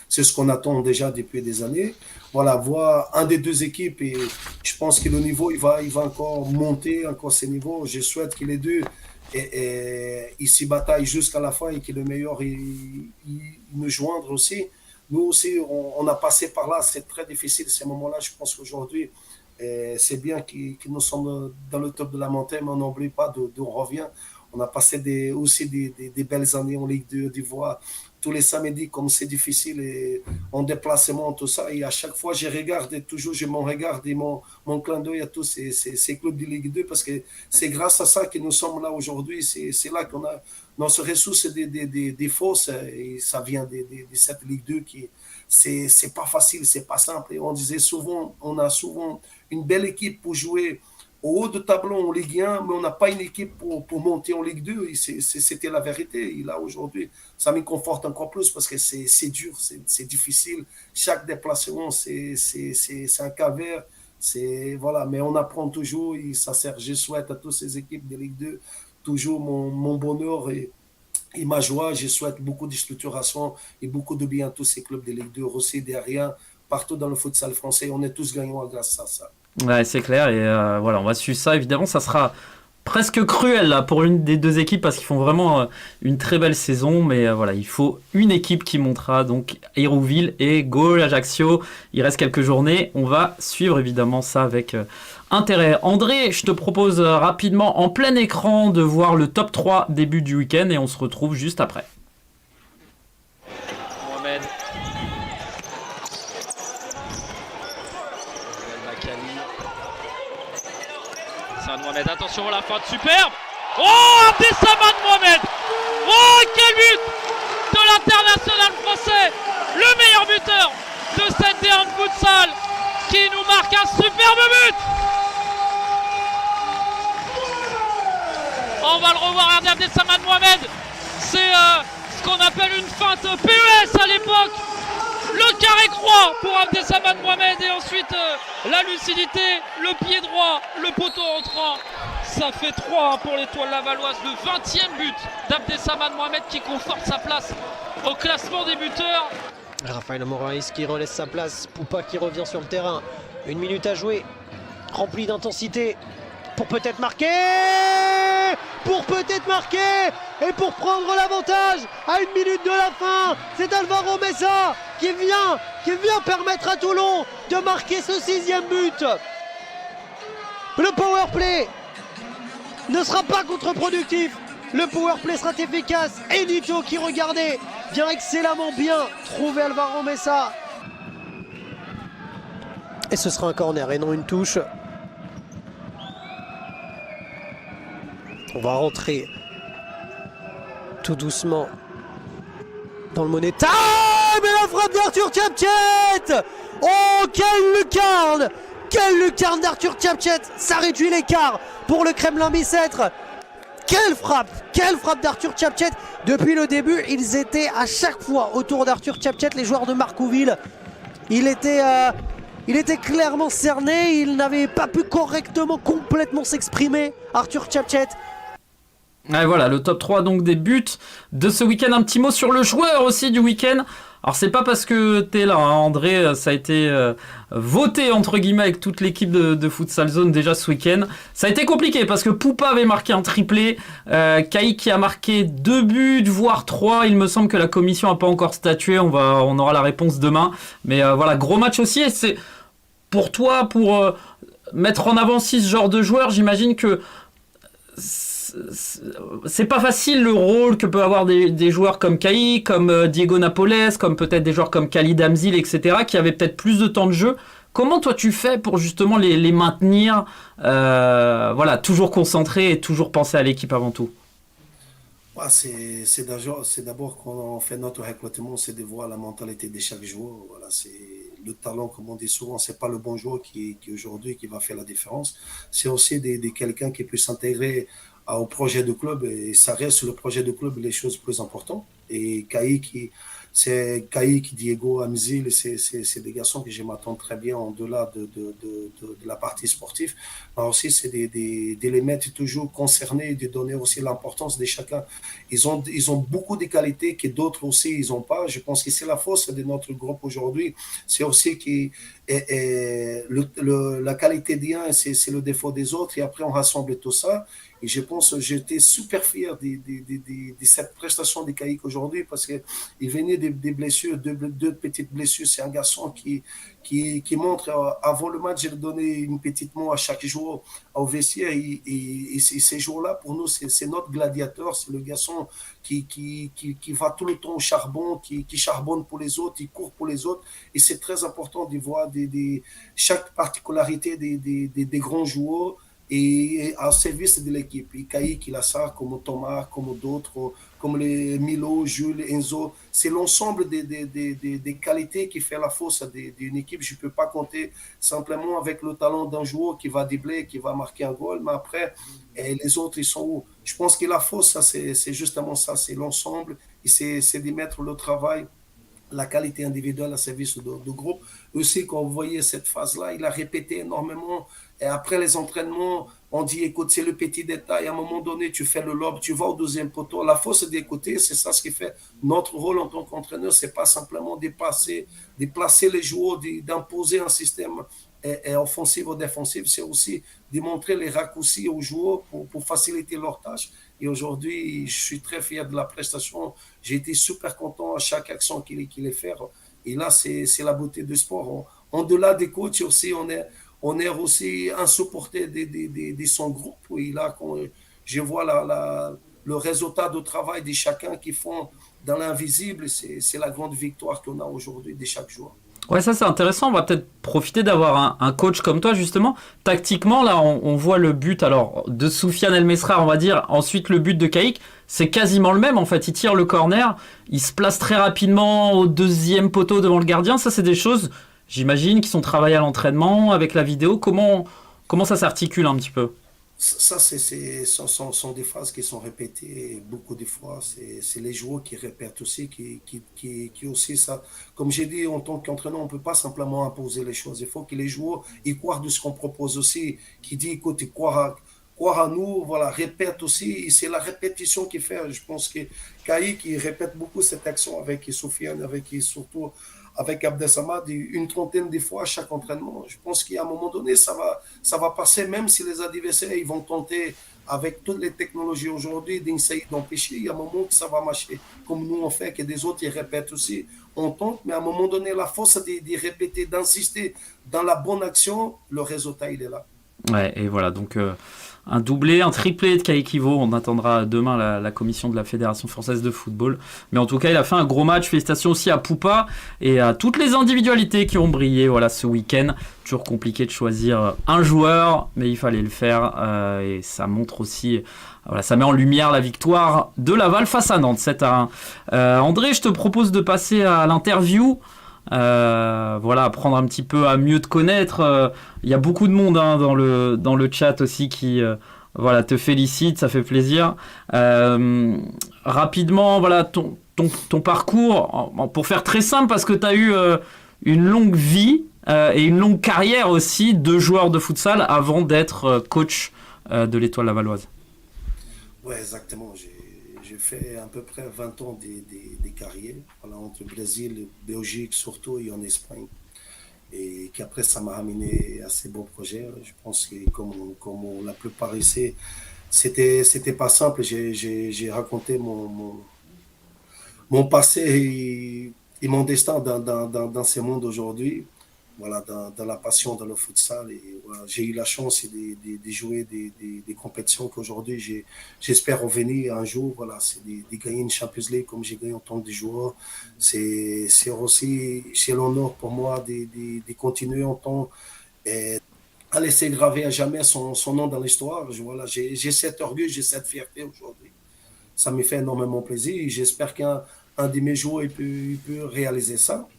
ce qu'on attend déjà depuis des années. Voilà, voir un des deux équipes et je pense que le niveau, il va encore monter, encore ces niveaux. Je souhaite que les deux ils s'y bataillent jusqu'à la fin et que le meilleur, il nous joindre aussi. Nous aussi, on a passé par là. C'est très difficile ces moments-là. Je pense qu'aujourd'hui, c'est bien que nous sommes dans le top de la montagne, mais on n'oublie pas d'où on revient. On a passé aussi des belles années en Ligue 2, d'Ivoire, tous les samedis, comme c'est difficile, et en déplacement, tout ça. Et à chaque fois, je regarde, et toujours, je m'en regarde et mon clin d'œil à tous ces clubs de Ligue 2, parce que c'est grâce à ça que nous sommes là aujourd'hui. C'est là qu'on a nos ressources des forces, et ça vient de cette Ligue 2 qui c'est pas facile, c'est pas simple. Et on disait souvent, on a souvent une belle équipe pour jouer au haut de tableau en Ligue 1, mais on n'a pas une équipe pour monter en Ligue 2. Et c'était la vérité. Et là, aujourd'hui, ça me conforte encore plus parce que c'est dur, c'est difficile. Chaque déplacement, c'est un calvaire. Voilà, mais on apprend toujours et ça sert. Je souhaite à toutes ces équipes de Ligue 2 toujours mon bonheur et ma joie. Je souhaite beaucoup de structuration et beaucoup de bien à tous ces clubs de Ligue 2 aussi derrière, partout dans le futsal français. On est tous gagnants grâce à ça. Ouais, c'est clair, et voilà, on va suivre ça. Évidemment, ça sera presque cruel là, pour l'une des deux équipes parce qu'ils font vraiment une très belle saison, mais voilà, il faut une équipe qui montera, donc Hérouville et Gaulle, Ajaccio. Il reste quelques journées, on va suivre évidemment ça avec intérêt. André, je te propose rapidement en plein écran de voir le top 3 début du week-end et on se retrouve juste après. Mohamed. Mohamed, attention à la fin de superbe. Oh, Abdessamad Mohamed. Oh, quel but de l'international français, le meilleur buteur de cette D1 de futsal, qui nous marque un superbe but. On va le revoir, Abdessamad Mohamed. C'est ce qu'on appelle une feinte PES à l'époque. Le carré-croix pour Abdessamad Mohamed et ensuite la lucidité, le pied droit, le poteau entrant. Ça fait 3 pour l'étoile lavalloise, le 20e but d'Abdessamad Mohamed qui conforte sa place au classement des buteurs. Raphaël Moraes qui relaisse sa place, Poupa qui revient sur le terrain. 1 minute à jouer, rempli d'intensité pour peut-être marquer. Et pour prendre l'avantage à 1 minute de la fin, c'est Alvaro Mesa qui vient permettre à Toulon de marquer ce 6e but. Le powerplay ne sera pas contre-productif, le powerplay sera efficace et Nito qui, regardez, vient excellemment bien trouver Alvaro Mesa. Et ce sera un corner et non une touche. On va rentrer tout doucement dans le money time. Et la frappe d'Arthur Tchapchet. Oh, quelle lucarne d'Arthur Tchapchet. Ça réduit l'écart pour le Kremlin Bicêtre. Quelle frappe d'Arthur Tchapchet. Depuis le début, ils étaient à chaque fois autour d'Arthur Tchapchet, les joueurs de Marcouville. Il était clairement cerné, il n'avait pas pu correctement, complètement s'exprimer, Arthur Tchapchet. Ouais, voilà, le top 3 donc des buts de ce week-end. Un petit mot sur le joueur aussi du week-end. Alors c'est pas parce que t'es là, hein, André, ça a été voté entre guillemets avec toute l'équipe de Futsal Zone déjà ce week-end. Ça a été compliqué parce que Poupa avait marqué un triplé, Kayk qui a marqué 2 buts, voire 3. Il me semble que la commission a pas encore statué, on aura la réponse demain. Mais voilà, gros match aussi. Et c'est pour toi, pour mettre en avant ce genre de joueurs, j'imagine que c'est pas facile le rôle que peut avoir des joueurs comme Kayk, comme Diego Napoles, comme peut-être des joueurs comme Khalid Amzil, etc., qui avaient peut-être plus de temps de jeu. Comment toi tu fais pour justement les maintenir, voilà, toujours concentrés et toujours penser à l'équipe avant tout? Ouais, c'est d'abord quand on fait notre recrutement, c'est de voir la mentalité de chaque joueur. Voilà, c'est le talent, comme on dit souvent, c'est pas le bon joueur qui aujourd'hui qui va faire la différence. C'est aussi de quelqu'un qui peut s'intégrer au projet de club et ça reste le projet de club les choses plus importantes. Et c'est Kayk, Diego, Amzil, c'est des garçons que je m'attends très bien en delà de la partie sportive. Mais aussi, c'est de les mettre toujours concernés, de donner aussi l'importance de chacun. Ils ont beaucoup de qualités que d'autres aussi, ils n'ont pas. Je pense que c'est la force de notre groupe aujourd'hui. C'est aussi que la qualité d'un, c'est le défaut des autres. Et après, on rassemble tout ça. Et je pense que j'étais super fier de cette prestation de Kayk aujourd'hui parce qu'il venait des blessures, deux petites blessures. C'est un garçon qui montre, avant le match, j'ai donné une petite mot à chaque joueur au vestiaire. Et ces jours-là, pour nous, c'est notre gladiateur. C'est le garçon qui va tout le temps au charbon, qui charbonne pour les autres, qui court pour les autres. Et c'est très important de voir chaque particularité des grands joueurs et au service de l'équipe. Et Kayk, il a ça, comme Thomas, comme d'autres, comme les Milo, Jules, Enzo. C'est l'ensemble des qualités qui fait la force d'une équipe. Je ne peux pas compter simplement avec le talent d'un joueur qui va dribbler, qui va marquer un goal, mais après, les autres, ils sont où? Je pense que la force, c'est justement ça, c'est l'ensemble, et c'est de mettre le travail, la qualité individuelle à service de groupe. Aussi, quand vous voyez cette phase-là, il a répété énormément. Et après les entraînements, on dit, écoute, c'est le petit détail. À un moment donné, tu fais le lob, tu vas au deuxième poteau. La force d'écouter, c'est ça ce qui fait notre rôle en tant qu'entraîneur. C'est pas simplement de placer les joueurs, d'imposer un système offensif ou défensif. C'est aussi de montrer les raccourcis aux joueurs pour faciliter leurs tâches. Et aujourd'hui, je suis très fier de la prestation. J'ai été super content à chaque action qu'il est fait. Et là, c'est la beauté du sport. En-delà des coachs aussi, on est aussi un supporter de son groupe. Et là, quand je vois le résultat du travail de chacun qui font dans l'invisible, c'est la grande victoire qu'on a aujourd'hui de chaque joueur. Ouais, ça c'est intéressant. On va peut-être profiter d'avoir un coach comme toi justement. Tactiquement, là, on voit le but alors de Soufiane El Mesrar, on va dire. Ensuite, le but de Kayk, c'est quasiment le même. En fait, il tire le corner, il se place très rapidement au deuxième poteau devant le gardien. Ça, c'est des choses, j'imagine, qui sont travaillées à l'entraînement avec la vidéo. Comment ça s'articule un petit peu? Ça, sont des phases qui sont répétées beaucoup de fois. C'est les joueurs qui répètent aussi, qui aussi ça. Comme j'ai dit, en tant qu'entraîneur, on ne peut pas simplement imposer les choses. Il faut que les joueurs ils croient de ce qu'on propose aussi, qui dit, écoute, ils croient à nous, voilà, répète aussi. Et c'est la répétition qui fait. Je pense que Kayk, il répète beaucoup cette action avec Soufiane, surtout avec Abdessamad, une trentaine de fois à chaque entraînement. Je pense qu'à un moment donné, ça va passer, même si les adversaires ils vont tenter, avec toutes les technologies aujourd'hui, d'essayer d'empêcher. Il y a un moment que ça va marcher. Comme nous, on fait, que des autres, ils répètent aussi. On tente, mais à un moment donné, la force de répéter, d'insister dans la bonne action, le résultat, il est là. Ouais, et voilà, donc un doublé, un triplé de Kayk Ivo. On attendra demain la commission de la Fédération Française de Football. Mais en tout cas, il a fait un gros match. Félicitations aussi à Poupa et à toutes les individualités qui ont brillé ce week-end. Toujours compliqué de choisir un joueur, mais il fallait le faire. Et ça montre aussi, ça met en lumière la victoire de Laval face à Nantes 7-1. André, je te propose de passer à l'interview. Apprendre un petit peu à mieux te connaître. Il y a beaucoup de monde dans le chat aussi qui te félicite, ça fait plaisir. Rapidement, ton parcours, pour faire très simple, parce que tu as eu une longue vie et une longue carrière aussi de joueur de futsal avant d'être coach de l'Étoile Lavalloise. Ouais, exactement. J'ai fait à peu près 20 ans des carrières, voilà, entre le Brésil, Belgique surtout et en Espagne. Et qu'après, ça m'a amené à ces beaux projets. Je pense que comme la plupart ici, c'était pas simple. J'ai raconté mon passé et mon destin dans ce monde aujourd'hui. Voilà, dans la passion dans le futsal. Et voilà, j'ai eu la chance de jouer des compétitions qu'aujourd'hui j'espère revenir un jour. Voilà, c'est de gagner une Champions League comme j'ai gagné en tant que joueur. C'est aussi c'est l'honneur pour moi de continuer en tant à laisser graver à jamais son nom dans l'histoire. Voilà, j'ai cet orgueil, j'ai cette fierté aujourd'hui. Ça me fait énormément plaisir et j'espère qu'un de mes joueurs il peut réaliser ça.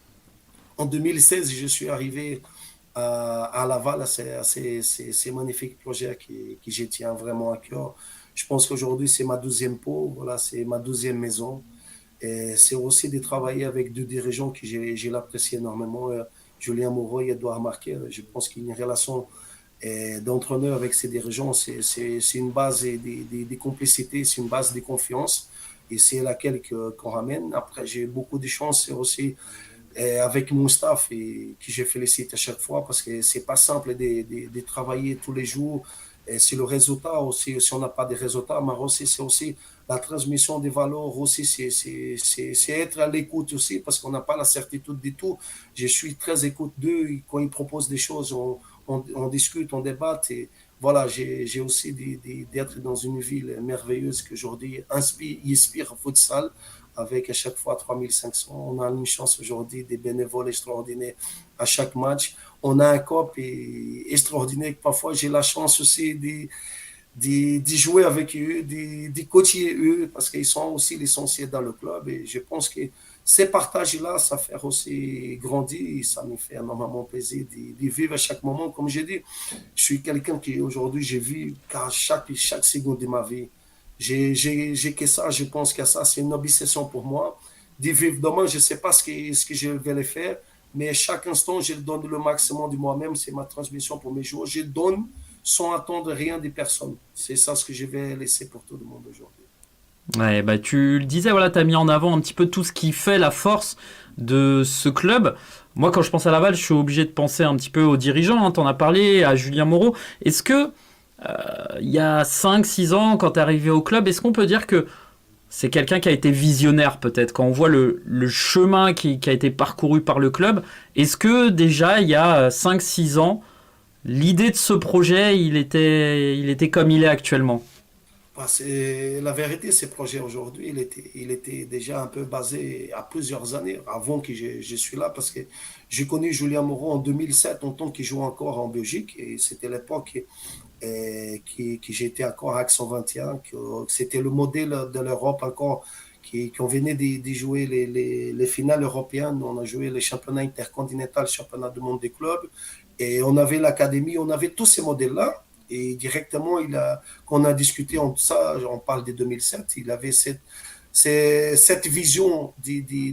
En 2016, je suis arrivé à Laval, à ces magnifiques projets qui je tiens vraiment à cœur. Je pense qu'aujourd'hui, c'est ma 12e peau, voilà, c'est ma 12e maison. Et c'est aussi de travailler avec deux dirigeants que j'ai l'apprécié énormément, Julien Moreau et Edouard Marquet. Je pense qu'il y a une relation d'entraîneur avec ces dirigeants, c'est une base de complicité, c'est une base de confiance et c'est laquelle qu'on ramène. Après, j'ai beaucoup de chance aussi avec mon staff et que je félicite à chaque fois parce que c'est pas simple de travailler tous les jours. Et c'est le résultat aussi, si on n'a pas de résultats, mais aussi c'est aussi la transmission des valeurs aussi, c'est être à l'écoute aussi parce qu'on n'a pas la certitude du tout. Je suis très écoute d'eux et quand ils proposent des choses, on discute, on débat et voilà, j'ai aussi d'être dans une ville merveilleuse qu'aujourd'hui inspire au futsal avec à chaque fois 3500. On a une chance aujourd'hui des bénévoles extraordinaires à chaque match. On a un COP extraordinaire. Parfois, j'ai la chance aussi de jouer avec eux, de coacher eux, parce qu'ils sont aussi l'essentiel dans le club. Et je pense que ces partages-là, ça fait aussi grandir et ça me fait énormément plaisir de vivre à chaque moment. Comme j'ai dit, je suis quelqu'un qui aujourd'hui, je vis chaque seconde de ma vie. J'ai que ça, je pense que ça, c'est une obsession pour moi. De vivre demain, je ne sais pas ce que je vais le faire, mais chaque instant, je donne le maximum de moi-même. C'est ma transmission pour mes joueurs. Je donne sans attendre rien de personne. C'est ça ce que je vais laisser pour tout le monde aujourd'hui. Ouais, bah tu le disais, voilà, tu as mis en avant un petit peu tout ce qui fait la force de ce club. Moi, quand je pense à Laval, je suis obligé de penser un petit peu aux dirigeants. Tu en as parlé, à Julien Moreau. Est-ce que, il y a 5-6 ans, quand tu es arrivé au club, est-ce qu'on peut dire que c'est quelqu'un qui a été visionnaire peut-être? Quand on voit le chemin qui a été parcouru par le club, est-ce que déjà, il y a 5-6 ans, l'idée de ce projet, il était comme il est actuellement? La vérité, ces projets aujourd'hui, il était déjà un peu basé à plusieurs années avant que je suis là parce que j'ai connu Julien Moreau en 2007 en tant qu'il jouait encore en Belgique et c'était l'époque que j'étais encore à Action 21, que c'était le modèle de l'Europe encore, qu'on venait de jouer les finales européennes, on a joué les championnats intercontinentaux, le championnat du monde des clubs et on avait l'académie, on avait tous ces modèles-là. Et directement, quand on a discuté en ça, on parle de 2007, il avait cette vision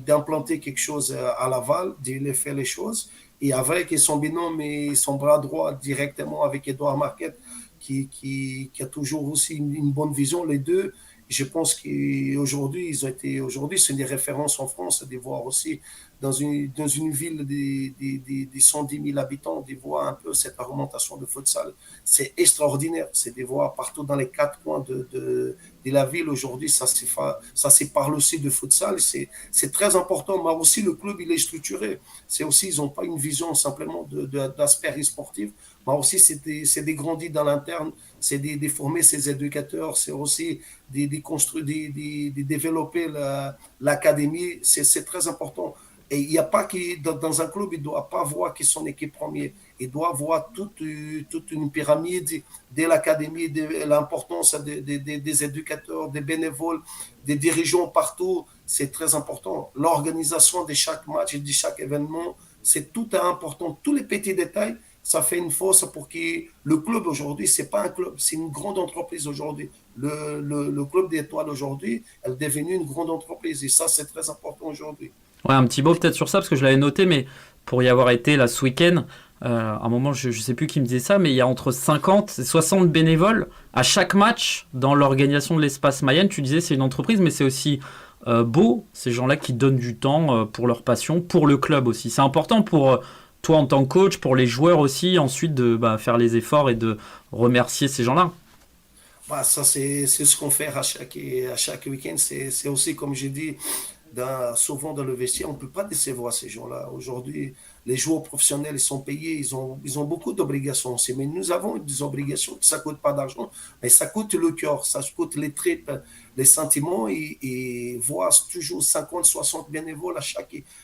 d'implanter quelque chose à Laval, de faire les choses. Et avec son binôme et son bras droit directement avec Edouard Marquet, qui a toujours aussi une bonne vision, les deux. Je pense qu'aujourd'hui, aujourd'hui, c'est des références en France, de voir aussi dans une ville de 110 000 habitants, de voir un peu cette augmentation de futsal. C'est extraordinaire, c'est de voir partout dans les quatre coins de la ville aujourd'hui, ça se parle aussi de futsal, c'est très important, mais aussi le club, il est structuré. C'est aussi, ils n'ont pas une vision simplement d'aspect sportif, mais aussi c'est de grandir dans l'interne, c'est de former ces éducateurs, c'est aussi de construire, de développer l'académie, c'est très important. Et il n'y a pas que dans un club, il ne doit pas voir que son équipe première. Il doit voir toute une pyramide de l'académie, de l'importance des éducateurs, des bénévoles, des dirigeants partout. C'est très important. L'organisation de chaque match et de chaque événement, c'est tout important. Tous les petits détails, ça fait une force pour que le club aujourd'hui, ce n'est pas un club, c'est une grande entreprise aujourd'hui. Le club des Étoiles aujourd'hui, elle est devenue une grande entreprise. Et ça, c'est très important aujourd'hui. Ouais, un petit mot peut-être sur ça, parce que je l'avais noté, mais pour y avoir été là ce week-end, À un moment, je ne sais plus qui me disait ça, mais il y a entre 50 et 60 bénévoles à chaque match dans l'organisation de l'Espace Mayenne. Tu disais c'est une entreprise, mais c'est aussi beau, ces gens-là qui donnent du temps pour leur passion, pour le club aussi. C'est important pour toi en tant que coach, pour les joueurs aussi, ensuite de faire les efforts et de remercier ces gens-là. Bah, ça, c'est ce qu'on fait à chaque week-end. C'est aussi, comme j'ai dit, souvent dans le vestiaire, on ne peut pas décevoir ces gens-là. Aujourd'hui, les joueurs professionnels, ils sont payés, ils ont beaucoup d'obligations aussi. Mais nous avons des obligations, ça ne coûte pas d'argent, mais ça coûte le cœur, ça coûte les tripes, les sentiments. Et voir toujours 50, 60 bénévoles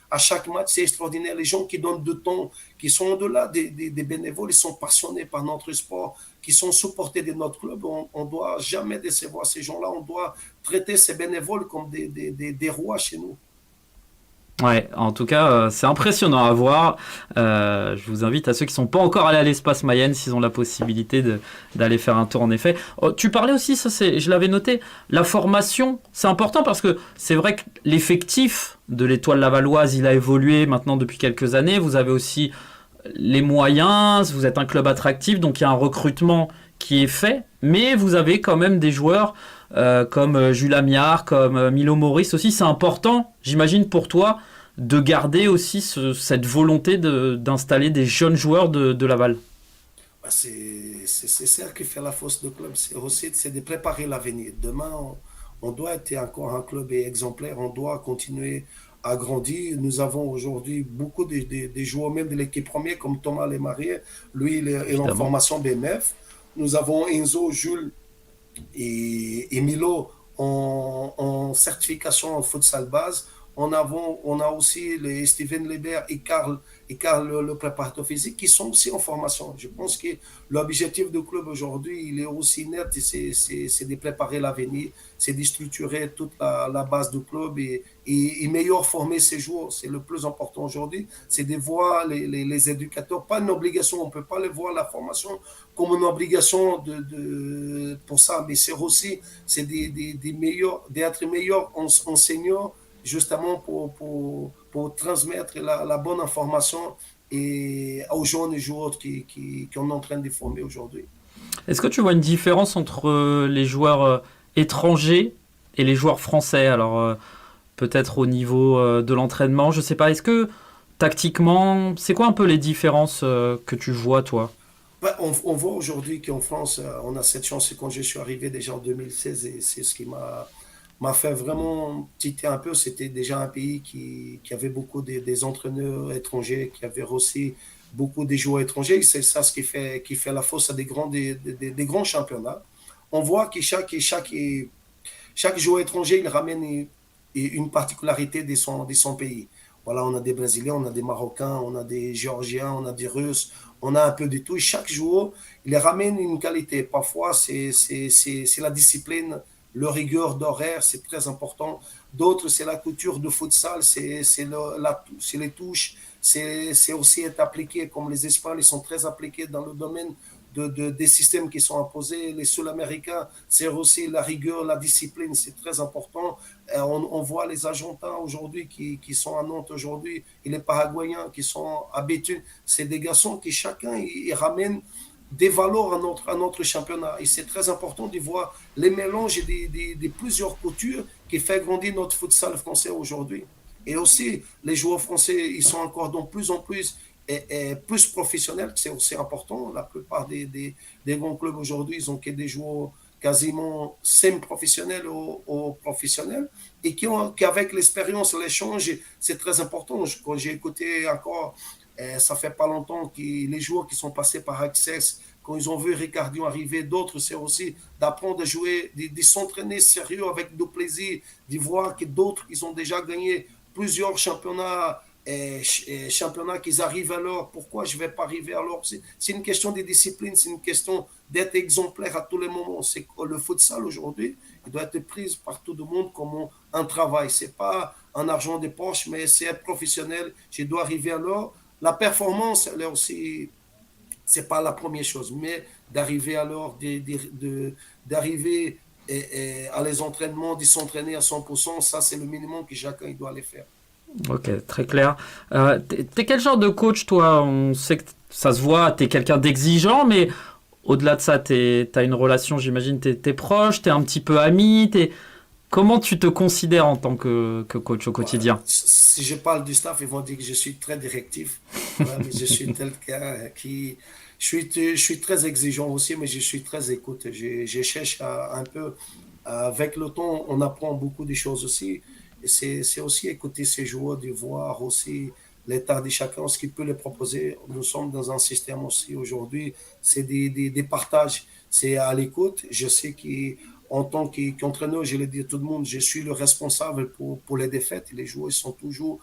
à chaque match, c'est extraordinaire. Les gens qui donnent du temps, qui sont au-delà des bénévoles, ils sont passionnés par notre sport, qui sont supportés de notre club. On ne doit jamais décevoir ces gens-là. On doit traiter ces bénévoles comme des rois chez nous. Ouais, en tout cas, c'est impressionnant à voir. Je vous invite à ceux qui ne sont pas encore allés à l'Espace Mayenne, s'ils ont la possibilité d'aller faire un tour en effet. Oh, tu parlais aussi, je l'avais noté, la formation, c'est important parce que c'est vrai que l'effectif de l'Étoile Lavalloise, il a évolué maintenant depuis quelques années. Vous avez aussi les moyens, vous êtes un club attractif, donc il y a un recrutement qui est fait, mais vous avez quand même des joueurs comme Jules Amiard, comme Milo Maurice aussi. C'est important, j'imagine, pour toi, de garder aussi cette volonté d'installer des jeunes joueurs de Laval. Bah, c'est ça qui fait la force du club. C'est de préparer l'avenir. Demain, on doit être encore un club exemplaire. On doit continuer à grandir. Nous avons aujourd'hui beaucoup de joueurs, même de l'équipe première, comme Thomas Lemarié. Lui, il est en formation BMF. Nous avons Enzo, Jules et Milo en certification en futsal base. On a aussi les Steven Leber et Karl, le préparateur physique, qui sont aussi en formation. Je pense que l'objectif du club aujourd'hui, il est aussi net, c'est de préparer l'avenir, c'est de structurer toute la base du club et meilleur former ses joueurs. C'est le plus important aujourd'hui, c'est de voir les éducateurs, pas une obligation, on ne peut pas les voir la formation comme une obligation pour ça, mais c'est aussi d'être meilleur enseignant, justement pour transmettre la bonne information aux jeunes joueurs qu'on est en train de former aujourd'hui. Est-ce que tu vois une différence entre les joueurs étrangers et les joueurs français? Alors peut-être au niveau de l'entraînement, je ne sais pas. Est-ce que tactiquement, c'est quoi un peu les différences que tu vois, toi? On voit aujourd'hui qu'en France, on a cette chance. Quand je suis arrivé déjà en 2016, et c'est ce qui m'a fait vraiment titer un peu. C'était déjà un pays qui avait beaucoup des entraîneurs étrangers, qui avait aussi beaucoup de joueurs étrangers. C'est ça ce qui fait la force des grands championnats. On voit que chaque joueur étranger, il ramène une particularité de son pays. Voilà, on a des Brésiliens, on a des Marocains, on a des Géorgiens, on a des Russes, on a un peu de tout. Et chaque joueur, il ramène une qualité. Parfois, c'est la discipline, le rigueur d'horaire, c'est très important. D'autres, c'est la culture de futsal, c'est les touches, c'est aussi être appliqué, comme les Espagnols, ils sont très appliqués dans le domaine des systèmes qui sont imposés. Les Sud-Américains, c'est aussi la rigueur, la discipline, c'est très important. On voit les Argentins aujourd'hui qui sont à Nantes aujourd'hui, et les Paraguayens qui sont à Béthune. C'est des garçons qui chacun ils ramènent des valeurs à notre championnat. Et c'est très important de voir les mélanges de plusieurs cultures qui fait grandir notre futsal français aujourd'hui. Et aussi, les joueurs français, ils sont encore de plus en plus plus professionnels, c'est aussi important. La plupart des grands clubs aujourd'hui, ils ont que des joueurs quasiment semi-professionnels ou professionnels, et qui avec l'expérience, l'échange, c'est très important. Quand j'ai écouté encore, ça fait pas longtemps que les joueurs qui sont passés par Access, quand ils ont vu Ricardion arriver, d'autres, c'est aussi d'apprendre à jouer, de s'entraîner sérieux avec du plaisir, de voir que d'autres, ils ont déjà gagné plusieurs championnats qu'ils arrivent alors. Pourquoi je ne vais pas arriver alors? C'est une question de discipline, c'est une question d'être exemplaire à tous les moments. C'est le futsal aujourd'hui, il doit être pris par tout le monde comme un travail. Ce n'est pas un argent de poche, mais c'est être professionnel. Je dois arriver alors. La performance, elle est aussi, ce n'est pas la première chose, mais d'arriver alors, d'arriver à les entraînements, de s'entraîner à 100%, ça c'est le minimum que chacun il doit aller faire. Ok, très clair. T'es quel genre de coach, toi? On sait que ça se voit, t'es quelqu'un d'exigeant, mais au-delà de ça, t'as une relation, j'imagine, t'es proche, t'es un petit peu ami, comment tu te considères en tant que coach au quotidien? Si je parle du staff, ils vont dire que je suis très directif. Voilà, mais je suis quelqu'un qui... je suis très exigeant aussi, mais je suis très écoute. Je cherche un peu... avec le temps, on apprend beaucoup de choses aussi. Et c'est aussi écouter ces joueurs, de voir aussi l'état de chacun, ce qu'il peut les proposer. Nous sommes dans un système aussi aujourd'hui, c'est des partages. C'est à l'écoute. Je sais qu'en tant qu'entraîneur, je l'ai dit à tout le monde, je suis le responsable pour les défaites. Les joueurs sont toujours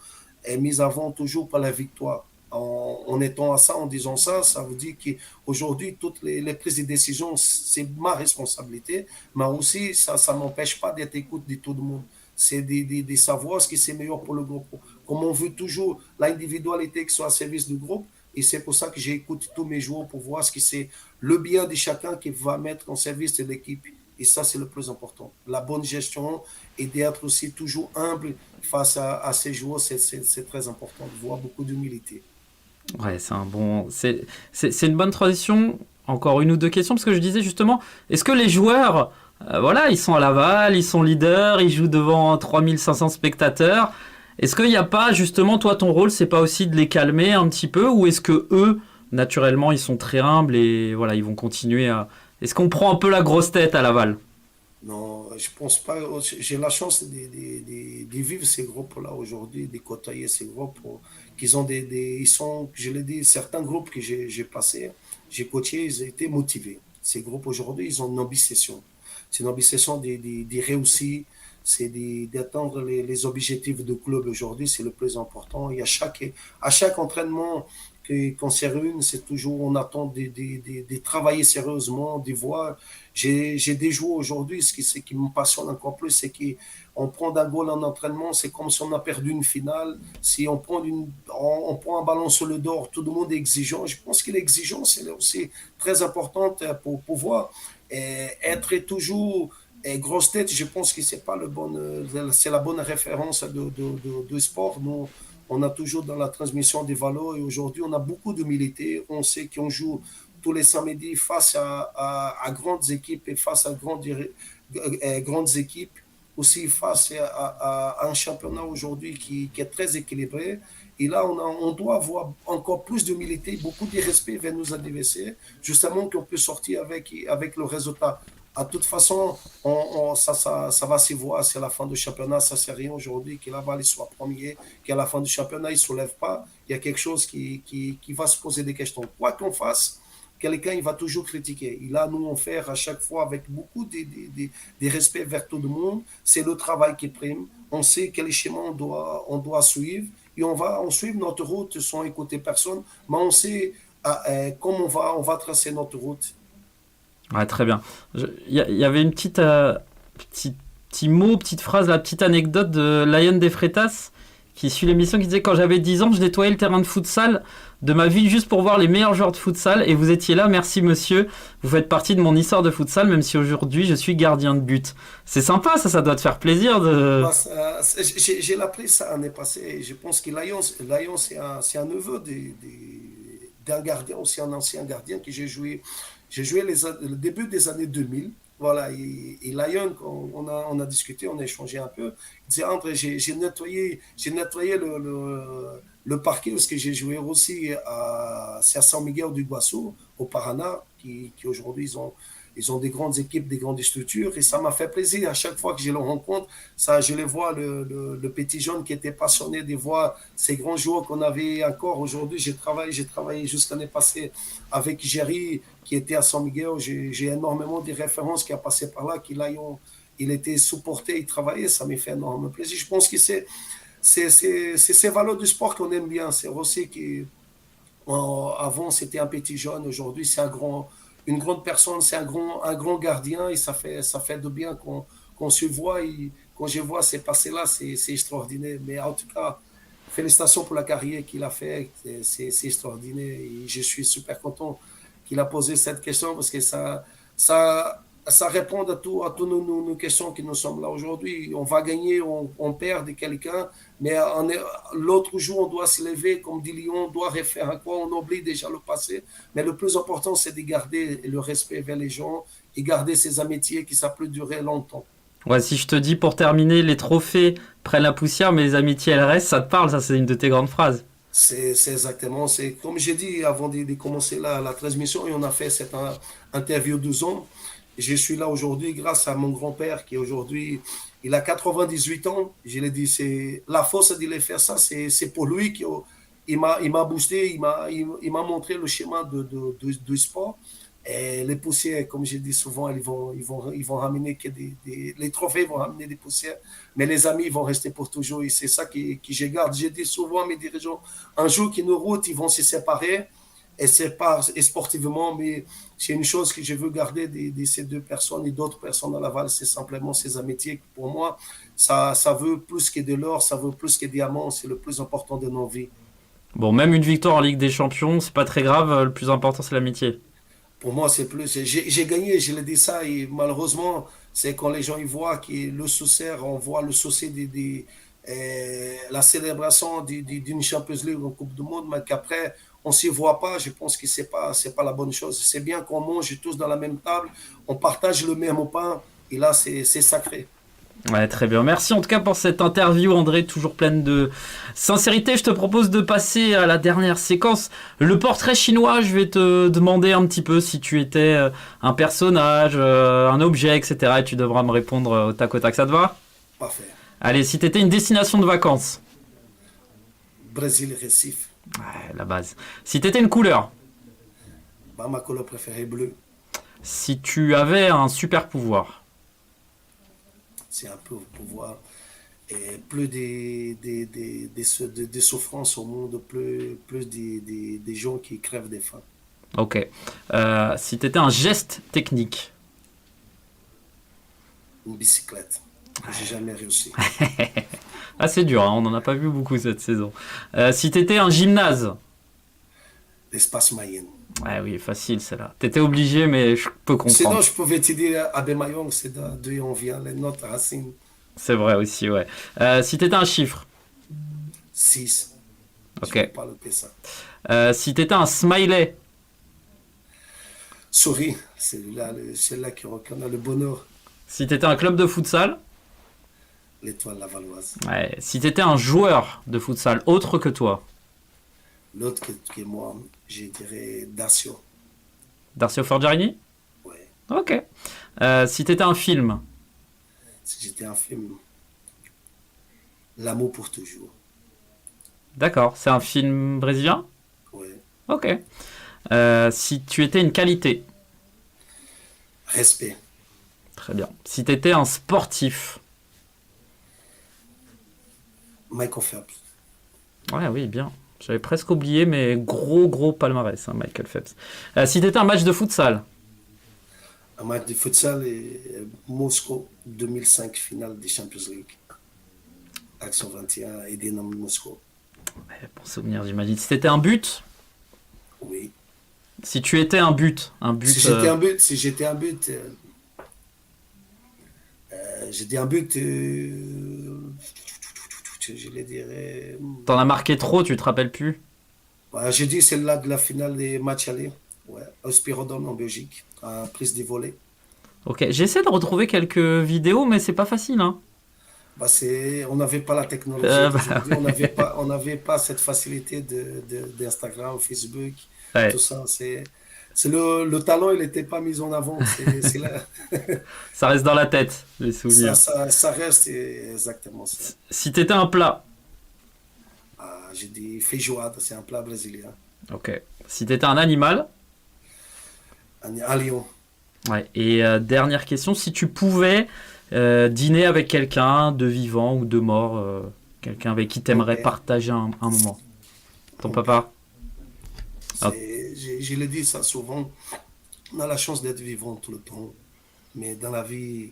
mis avant, toujours par la victoire. En étant à ça, en disant ça, ça veut dire qu'aujourd'hui, toutes les prises de décision, c'est ma responsabilité, mais aussi, ça ne m'empêche pas d'être écoute de tout le monde. C'est de savoir ce qui est meilleur pour le groupe. Comme on veut toujours l'individualité qui soit au service du groupe, et c'est pour ça que j'écoute tous mes joueurs pour voir ce qui c'est le bien de chacun qui va mettre en service de l'équipe. Et ça, c'est le plus important. La bonne gestion et d'être aussi toujours humble face à ces joueurs, c'est très important de voir beaucoup d'humilité. Ouais, c'est une bonne transition. Encore une ou deux questions, parce que je disais justement, est-ce que les joueurs, voilà, ils sont à Laval, ils sont leaders, ils jouent devant 3500 spectateurs. Est-ce qu'il n'y a pas, justement, toi, ton rôle, c'est pas aussi de les calmer un petit peu, ou est-ce que eux, naturellement, ils sont très humbles et voilà, ils vont continuer à... Est-ce qu'on prend un peu la grosse tête à Laval? Non, je pense pas. J'ai la chance de vivre ces groupes-là aujourd'hui, de côtoyer ces groupes qu'ils ont ils sont, je l'ai dit, certains groupes que j'ai passés, j'ai coaché, ils étaient motivés. Ces groupes aujourd'hui, ils ont une obsession. C'est une obsession de réussir, c'est d'atteindre les objectifs du club aujourd'hui, c'est le plus important. Et à chaque entraînement qu'on se réunit, c'est toujours, on attend de travailler sérieusement, de voir. J'ai des joueurs aujourd'hui, ce qui me passionne encore plus, c'est qu'on prend un goal en entraînement, c'est comme si on a perdu une finale. Si on prend un ballon sur le dos, tout le monde est exigeant. Je pense que l'exigence, elle est aussi très importante pour pouvoir être toujours grosse tête. Je pense que c'est la bonne référence de sport. Nous, on a toujours dans la transmission des valeurs et aujourd'hui, on a beaucoup d'humilité. On sait qu'on joue tous les samedis face à grandes équipes et face à grandes équipes, aussi face à un championnat aujourd'hui qui est très équilibré. Et là, on doit avoir encore plus d'humilité, beaucoup de respect vers nos adversaires, justement qu'on peut sortir avec le résultat. À toute façon, ça va se voir, c'est la fin du championnat, ça ne sert à rien aujourd'hui que Laval soit premier, qu'à la fin du championnat, il ne se soulève pas. Il y a quelque chose qui va se poser des questions. Quoi qu'on fasse, quelqu'un il va toujours critiquer. Et là, nous, on fait à chaque fois avec beaucoup de respect vers tout le monde. C'est le travail qui prime. On sait quel schéma on doit suivre. Et on suit notre route sans écouter personne. Mais on sait comment on va tracer notre route. Ouais, très bien. Il y avait une petit mot, petite phrase, la petite anecdote de Lion des Freitas qui suit l'émission qui disait: quand j'avais 10 ans, je nettoyais le terrain de futsal de ma ville juste pour voir les meilleurs joueurs de futsal et vous étiez là, merci monsieur. Vous faites partie de mon histoire de futsal, même si aujourd'hui je suis gardien de but. C'est sympa, ça doit te faire plaisir de... J'ai appris ça l'année passée. Je pense que Lion c'est un neveu d'un gardien, aussi un ancien gardien que j'ai joué. J'ai joué le début des années 2000. Voilà, et Lyon, on a discuté, on a échangé un peu. Il disait: André, j'ai nettoyé le parquet parce que j'ai joué aussi à San Miguel du Guasso, au Paraná, qui aujourd'hui ils ont des grandes équipes, des grandes structures, et ça m'a fait plaisir. À chaque fois que je les rencontre, ça, je les vois, le petit jeune qui était passionné de voir ces grands joueurs qu'on avait encore aujourd'hui. J'ai travaillé jusqu'à l'année passée avec Jerry, qui était à San Miguel. J'ai énormément de références qui a passé par là, il était supporté, il travaillait, ça m'a fait énormément plaisir. Je pense que c'est ces valeurs du sport qu'on aime bien. C'est aussi qu'avant, c'était un petit jeune, aujourd'hui, c'est une grande personne, c'est un grand gardien, et ça fait de bien qu'on se voit. Et quand je vois ces passés-là, c'est extraordinaire. Mais en tout cas, félicitations pour la carrière qu'il a fait, c'est extraordinaire. Et je suis super content qu'il a posé cette question parce que ça ça répond à toutes nos questions qui nous sommes là aujourd'hui. On va gagner, on perd de quelqu'un, mais l'autre jour, on doit se lever, comme dit Lyon, on doit refaire un quoi, on oublie déjà le passé. Mais le plus important, c'est de garder le respect vers les gens et garder ces amitiés qui ça peut durer longtemps. Ouais, si je te dis pour terminer, les trophées prennent la poussière, mais les amitiés elles restent, ça te parle, ça c'est une de tes grandes phrases. C'est exactement, c'est comme j'ai dit avant de commencer la transmission, et on a fait cette interview 12 ans. Je suis là aujourd'hui grâce à mon grand-père qui aujourd'hui, il a 98 ans. Je l'ai dit, c'est la force de le faire ça, c'est pour lui il m'a boosté, il m'a montré le schéma du sport. Et les poussières, comme je dis souvent, ils vont ramener que les trophées vont ramener des poussières, mais les amis vont rester pour toujours. Et c'est ça que je garde. Je dis souvent à mes dirigeants, un jour qu'ils nous routes, ils vont se séparer et séparent sportivement, mais c'est une chose que je veux garder de ces deux personnes et d'autres personnes à Laval, c'est simplement ces amitiés. Pour moi, ça veut plus que de l'or, ça veut plus que des diamants, c'est le plus important de nos vies. Bon, même une victoire en Ligue des Champions, c'est pas très grave, le plus important c'est l'amitié. Pour moi, c'est plus. J'ai gagné, je l'ai dit ça, et malheureusement, c'est quand les gens ils voient que le souci, on voit le souci la célébration d'une Champions League en Coupe du Monde, mais qu'après, on ne s'y voit pas. Je pense que c'est pas la bonne chose. C'est bien qu'on mange tous dans la même table, on partage le même pain, et là, c'est sacré. Ouais, très bien. Merci en tout cas pour cette interview, André, toujours pleine de sincérité. Je te propose de passer à la dernière séquence. Le portrait chinois, je vais te demander un petit peu si tu étais un personnage, un objet, etc. Et tu devras me répondre au tac au tac. Ça te va? Parfait. Allez, si tu étais une destination de vacances. Brésil, Recife. Ouais, la base. Si tu étais une couleur. Bah, ma couleur préférée, bleu. Si tu avais un super pouvoir. C'est un peu pouvoir. Et plus des souffrances au monde, plus des gens qui crèvent des faim. Ok. Si tu étais un geste technique. Une bicyclette. J'ai jamais réussi. Ah, c'est dur, hein, on n'en a pas vu beaucoup cette saison. Si tu étais un gymnase. L'espace Mayenne. Ouais, oui, facile celle-là. T'étais obligé, mais je peux comprendre. Sinon, je pouvais te dire Abemayong, c'est d'où on vient, les notes racines. C'est vrai aussi, ouais. Si t'étais un chiffre. 6. Ok. Je ne vais pas le ça. Si t'étais un smiley. Souris, c'est là qui reconnaît le bonheur. Si t'étais un club de futsal. L'Étoile Lavalloise. Ouais. Si t'étais un joueur de futsal autre que toi. L'autre que moi, je dirais Dacio. Darcio Forgiarini. Ouais. Ok. Si t'étais un film. Si j'étais un film, L'amour pour toujours. D'accord. C'est un film brésilien. Ouais. Ok. Si tu étais une qualité. Respect. Très bien. Si t'étais un sportif. Michael Phelps. Ouais, oui, bien. J'avais presque oublié, mais gros palmarès, hein, Michael Phelps. Si t'étais un match de futsal. Un match de futsal et Moscou 2005 finale des Champions League. Action 21 et Dynamo Moscou. Ouais, pour souvenir, j'imagine. Si t'étais un but. Oui. Si tu étais un but. Si j'étais un but, j'étais un but, je le dirais. T'en as marqué trop, tu te rappelles plus. Ouais, j'ai dit celle-là de la finale des matchs allés. Ouais, au Spirodome en Belgique, à prise des volets. Ok, j'essaie de retrouver quelques vidéos, mais c'est pas facile, hein. Bah on n'avait pas la technologie. Ouais. On n'avait pas cette facilité d'Instagram, Facebook, Ouais. tout ça. Le talent, il n'était pas mis en avant. Ça reste dans la tête, les souvenirs. Ça reste exactement ça. Si t'étais un plat. Ah, j'ai dit feijoada, c'est un plat brésilien. Ok. Si t'étais un animal. Un lion. Ouais. Et dernière question, si tu pouvais dîner avec quelqu'un de vivant ou de mort, quelqu'un avec qui t'aimerais Ok. partager un moment. Ton papa. Ah. Je le dis ça souvent. On a la chance d'être vivant tout le temps. Mais dans la vie,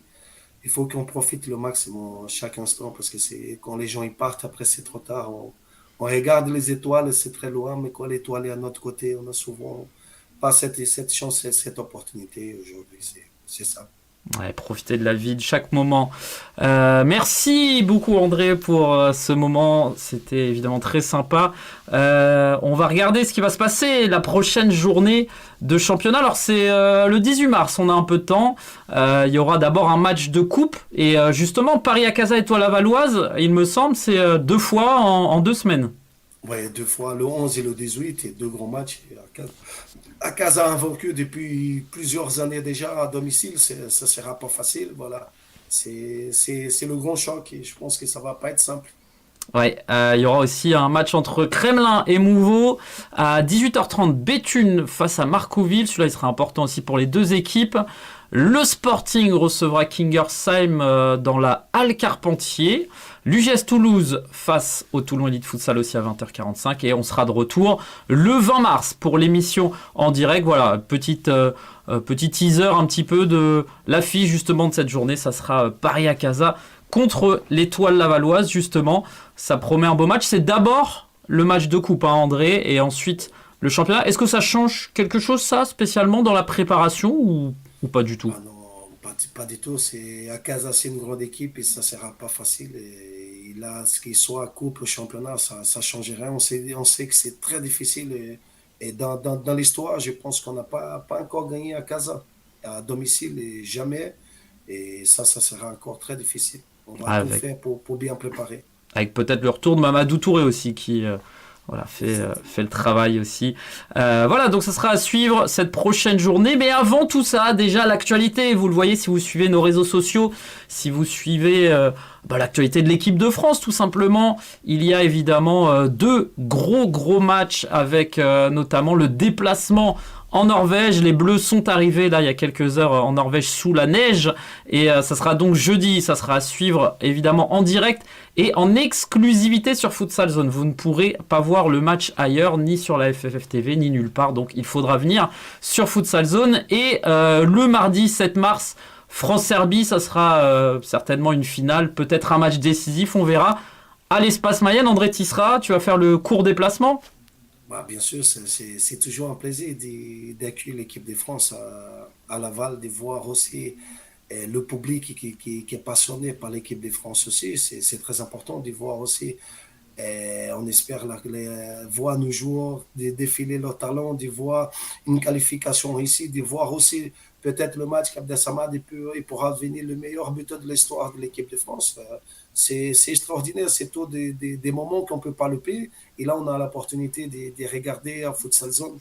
il faut qu'on profite le maximum chaque instant parce que c'est quand les gens ils partent, après c'est trop tard. On regarde les étoiles, c'est très loin, mais quand l'étoile est à notre côté, on a souvent pas cette chance, cette opportunité aujourd'hui. C'est ça. Ouais, profiter de la vie de chaque moment. Merci beaucoup André pour ce moment, c'était évidemment très sympa. On va regarder ce qui va se passer la prochaine journée de championnat. Alors c'est le 18 mars, on a un peu de temps. Il y aura d'abord un match de coupe et justement Paris-Acaza Étoile Lavalloise, il me semble, c'est 2 fois en 2 semaines. Ouais, 2 fois, le 11 et le 18, et 2 grands matchs. Casa invaincu depuis plusieurs années déjà à domicile, ça sera pas facile, voilà. C'est le grand choc et je pense que ça va pas être simple. Ouais, il y aura aussi un match entre Kremlin et Mouveau à 18h30. Béthune face à Marcouville. Celui-là, il sera important aussi pour les 2 équipes. Le Sporting recevra Kingersheim dans la Halle Carpentier. L'UGS Toulouse face au Toulon Elite Futsal aussi à 20h45. Et on sera de retour le 20 mars pour l'émission en direct. Voilà, petit teaser un petit peu de l'affiche justement de cette journée. Ça sera Paris-Acaza contre l'Étoile Lavalloise justement. Ça promet un beau match. C'est d'abord le match de coupe, hein, André, et ensuite le championnat. Est-ce que ça change quelque chose, ça, spécialement dans la préparation ou pas du tout? Ah non, pas du tout. Casa, c'est une grande équipe et ça sera pas facile. Et là, ce qu'il soit coupe ou championnat, ça change rien. On sait que c'est très difficile. Et dans l'histoire, je pense qu'on n'a pas encore gagné à Casa, à domicile, et jamais. Et ça sera encore très difficile. On va tout faire pour bien préparer. Avec peut-être le retour de Mamadou Touré aussi qui fait le travail aussi. Voilà, donc ça sera à suivre cette prochaine journée. Mais avant tout ça, déjà l'actualité. Vous le voyez si vous suivez nos réseaux sociaux, si vous suivez l'actualité de l'équipe de France tout simplement. Il y a évidemment 2 gros matchs avec notamment le déplacement en Norvège. Les Bleus sont arrivés là il y a quelques heures en Norvège sous la neige et ça sera donc jeudi, ça sera à suivre évidemment en direct et en exclusivité sur Futsal Zone. Vous ne pourrez pas voir le match ailleurs, ni sur la FFF TV, ni nulle part, donc il faudra venir sur Futsal Zone. Et le mardi 7 mars, France-Serbie, ça sera certainement une finale, peut-être un match décisif, on verra. À l'Espace Mayenne, André Tissera, tu vas faire le court déplacement? Bien sûr, c'est toujours un plaisir d'accueillir l'équipe de France à Laval, de voir aussi le public qui est passionné par l'équipe de France aussi. C'est très important de voir aussi, on espère voir nos joueurs défiler leur talent, de voir une qualification ici, de voir aussi peut-être le match qu'Abdel Samad il pourra devenir le meilleur buteur de l'histoire de l'équipe de France. C'est extraordinaire, c'est tout des moments qu'on ne peut pas louper. Et là, on a l'opportunité de regarder à Futsal Zone.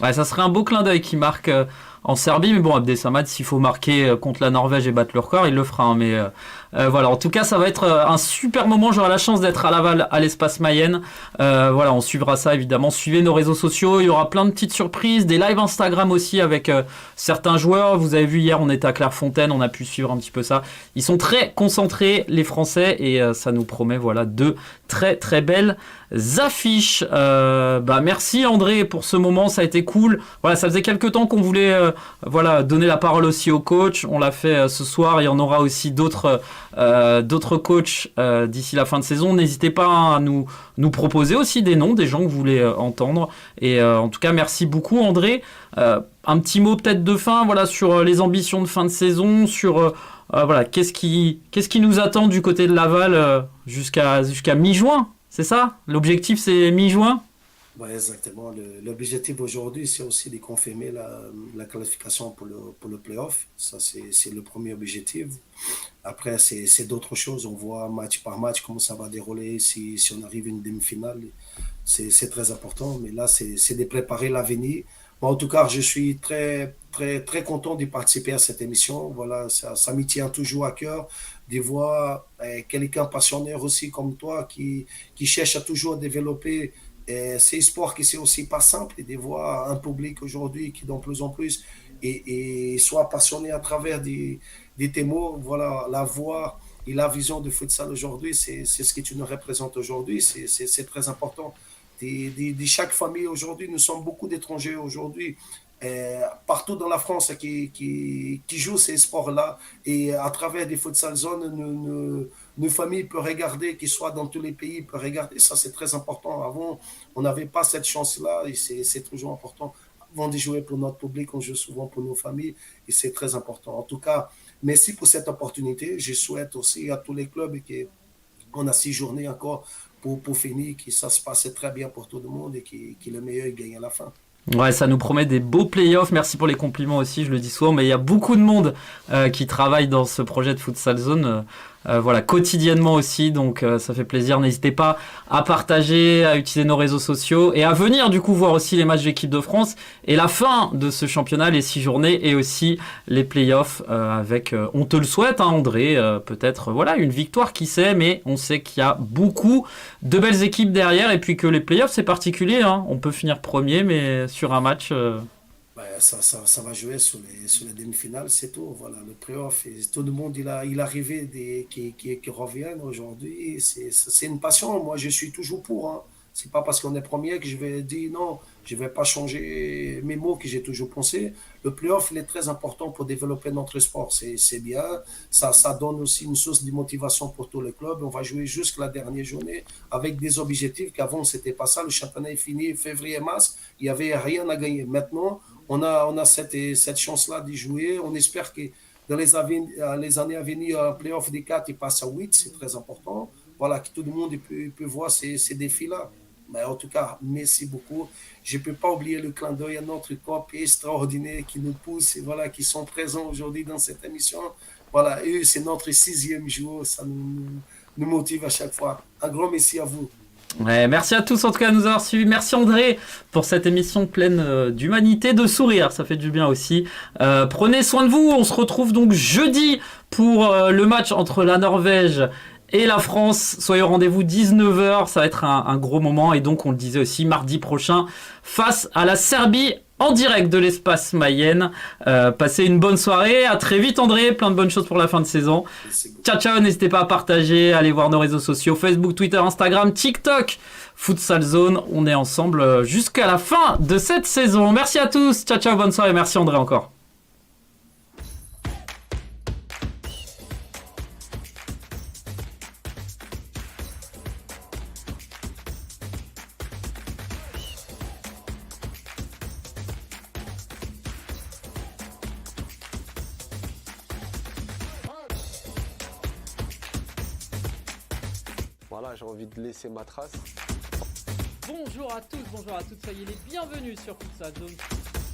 Ouais, ça serait un beau clin d'œil qui marque en Serbie, mais bon, Abdel Samad, s'il faut marquer contre la Norvège et battre le record, il le fera. Hein, mais voilà, en tout cas, ça va être un super moment. J'aurai la chance d'être à Laval, à l'Espace Mayenne. Voilà, on suivra ça évidemment. Suivez nos réseaux sociaux. Il y aura plein de petites surprises, des lives Instagram aussi avec certains joueurs. Vous avez vu hier, on était à Clairefontaine, on a pu suivre un petit peu ça. Ils sont très concentrés, les Français, et ça nous promet voilà 2 très belles affiches. Merci André pour ce moment, ça a été cool. Voilà, ça faisait quelques temps qu'on voulait donner la parole aussi aux coachs. On l'a fait ce soir. Il y en aura aussi d'autres coachs d'ici la fin de saison. N'hésitez pas à nous proposer aussi des noms, des gens que vous voulez entendre. Et en tout cas, merci beaucoup André. Un petit mot peut-être de fin sur les ambitions de fin de saison, sur qu'est-ce qui nous attend du côté de Laval jusqu'à mi-juin. C'est ça? L'objectif, c'est mi-juin? Ouais, exactement. L'objectif aujourd'hui, c'est aussi de confirmer la qualification pour le play-off. Ça, c'est le premier objectif. Après, c'est d'autres choses. On voit match par match comment ça va dérouler. Si on arrive à une demi-finale, c'est très important. Mais là, c'est de préparer l'avenir. En tout cas, je suis très, très, très content de participer à cette émission. Voilà, ça me tient toujours à cœur de voir quelqu'un passionné aussi comme toi qui cherche à toujours développer ces sports qui c'est aussi pas simple, et de voir un public aujourd'hui qui de plus en plus et soit passionné à travers des tes mots. Voilà, la voix et la vision de futsal aujourd'hui, c'est ce que tu nous représentes aujourd'hui. C'est très important. De chaque famille aujourd'hui, nous sommes beaucoup d'étrangers aujourd'hui, partout dans la France qui jouent ces sports-là, et à travers des futsal zones, nos familles peuvent regarder, qu'ils soient dans tous les pays, peuvent regarder. Ça, c'est très important. Avant, on n'avait pas cette chance-là, et c'est toujours important. Avant de jouer pour notre public, on joue souvent pour nos familles, et c'est très important. En tout cas, merci pour cette opportunité. Je souhaite aussi à tous les clubs qu'on a 6 journées encore pour finir, que ça se passe très bien pour tout le monde et que le meilleur gagne à la fin. Ouais, ça nous promet des beaux playoffs. Merci pour les compliments aussi, je le dis souvent, mais il y a beaucoup de monde qui travaille dans ce projet de Futsal Zone, voilà, quotidiennement aussi, donc ça fait plaisir. N'hésitez pas à partager, à utiliser nos réseaux sociaux et à venir du coup voir aussi les matchs de l'équipe de France et la fin de ce championnat, les 6 journées et aussi les playoffs avec, on te le souhaite, hein, André, peut-être voilà une victoire, qui sait, mais on sait qu'il y a beaucoup de belles équipes derrière et puis que les playoffs c'est particulier, hein. On peut finir premier, mais sur un match. Ça va jouer sur les demi-finales, c'est tout. Voilà, le playoff, et tout le monde, il est arrivé qui reviennent aujourd'hui. C'est une passion. Moi, je suis toujours pour. Hein. C'est pas parce qu'on est premier que je vais dire non, je vais pas changer mes mots que j'ai toujours pensé. Le playoff, il est très important pour développer notre sport. C'est bien. Ça donne aussi une source de motivation pour tous les clubs. On va jouer jusqu'à la dernière journée avec des objectifs qu'avant, c'était pas ça. Le championnat est fini février-mars. Il y avait rien à gagner. Maintenant, on a cette chance-là d'y jouer. On espère que dans les années à venir, un playoff des 4, il passe à 8. C'est très important. Voilà, que tout le monde peut voir ces défis-là. Mais en tout cas, merci beaucoup. Je ne peux pas oublier le clin d'œil à notre couple extraordinaire qui nous pousse et voilà, qui sont présents aujourd'hui dans cette émission. Voilà, eux, c'est notre 6e jour. Ça nous motive à chaque fois. Un grand merci à vous. Ouais, merci à tous en tout cas de nous avoir suivis. Merci André pour cette émission pleine d'humanité, de sourire, ça fait du bien aussi. Prenez soin de vous, on se retrouve donc jeudi pour le match entre la Norvège et la France. Soyez au rendez-vous 19h, ça va être un gros moment. Et donc on le disait aussi, mardi prochain face à la Serbie en direct de l'espace Mayenne. Passez une bonne soirée, à très vite André, plein de bonnes choses pour la fin de saison. Ciao ciao, n'hésitez pas à partager, allez voir nos réseaux sociaux, Facebook, Twitter, Instagram, TikTok, Futsal Zone. On est ensemble jusqu'à la fin de cette saison. Merci à tous, ciao ciao, bonne soirée, merci André encore. Voilà, j'ai envie de laisser ma trace. Bonjour à tous, bonjour à toutes, soyez les bienvenus sur Futsal Zone.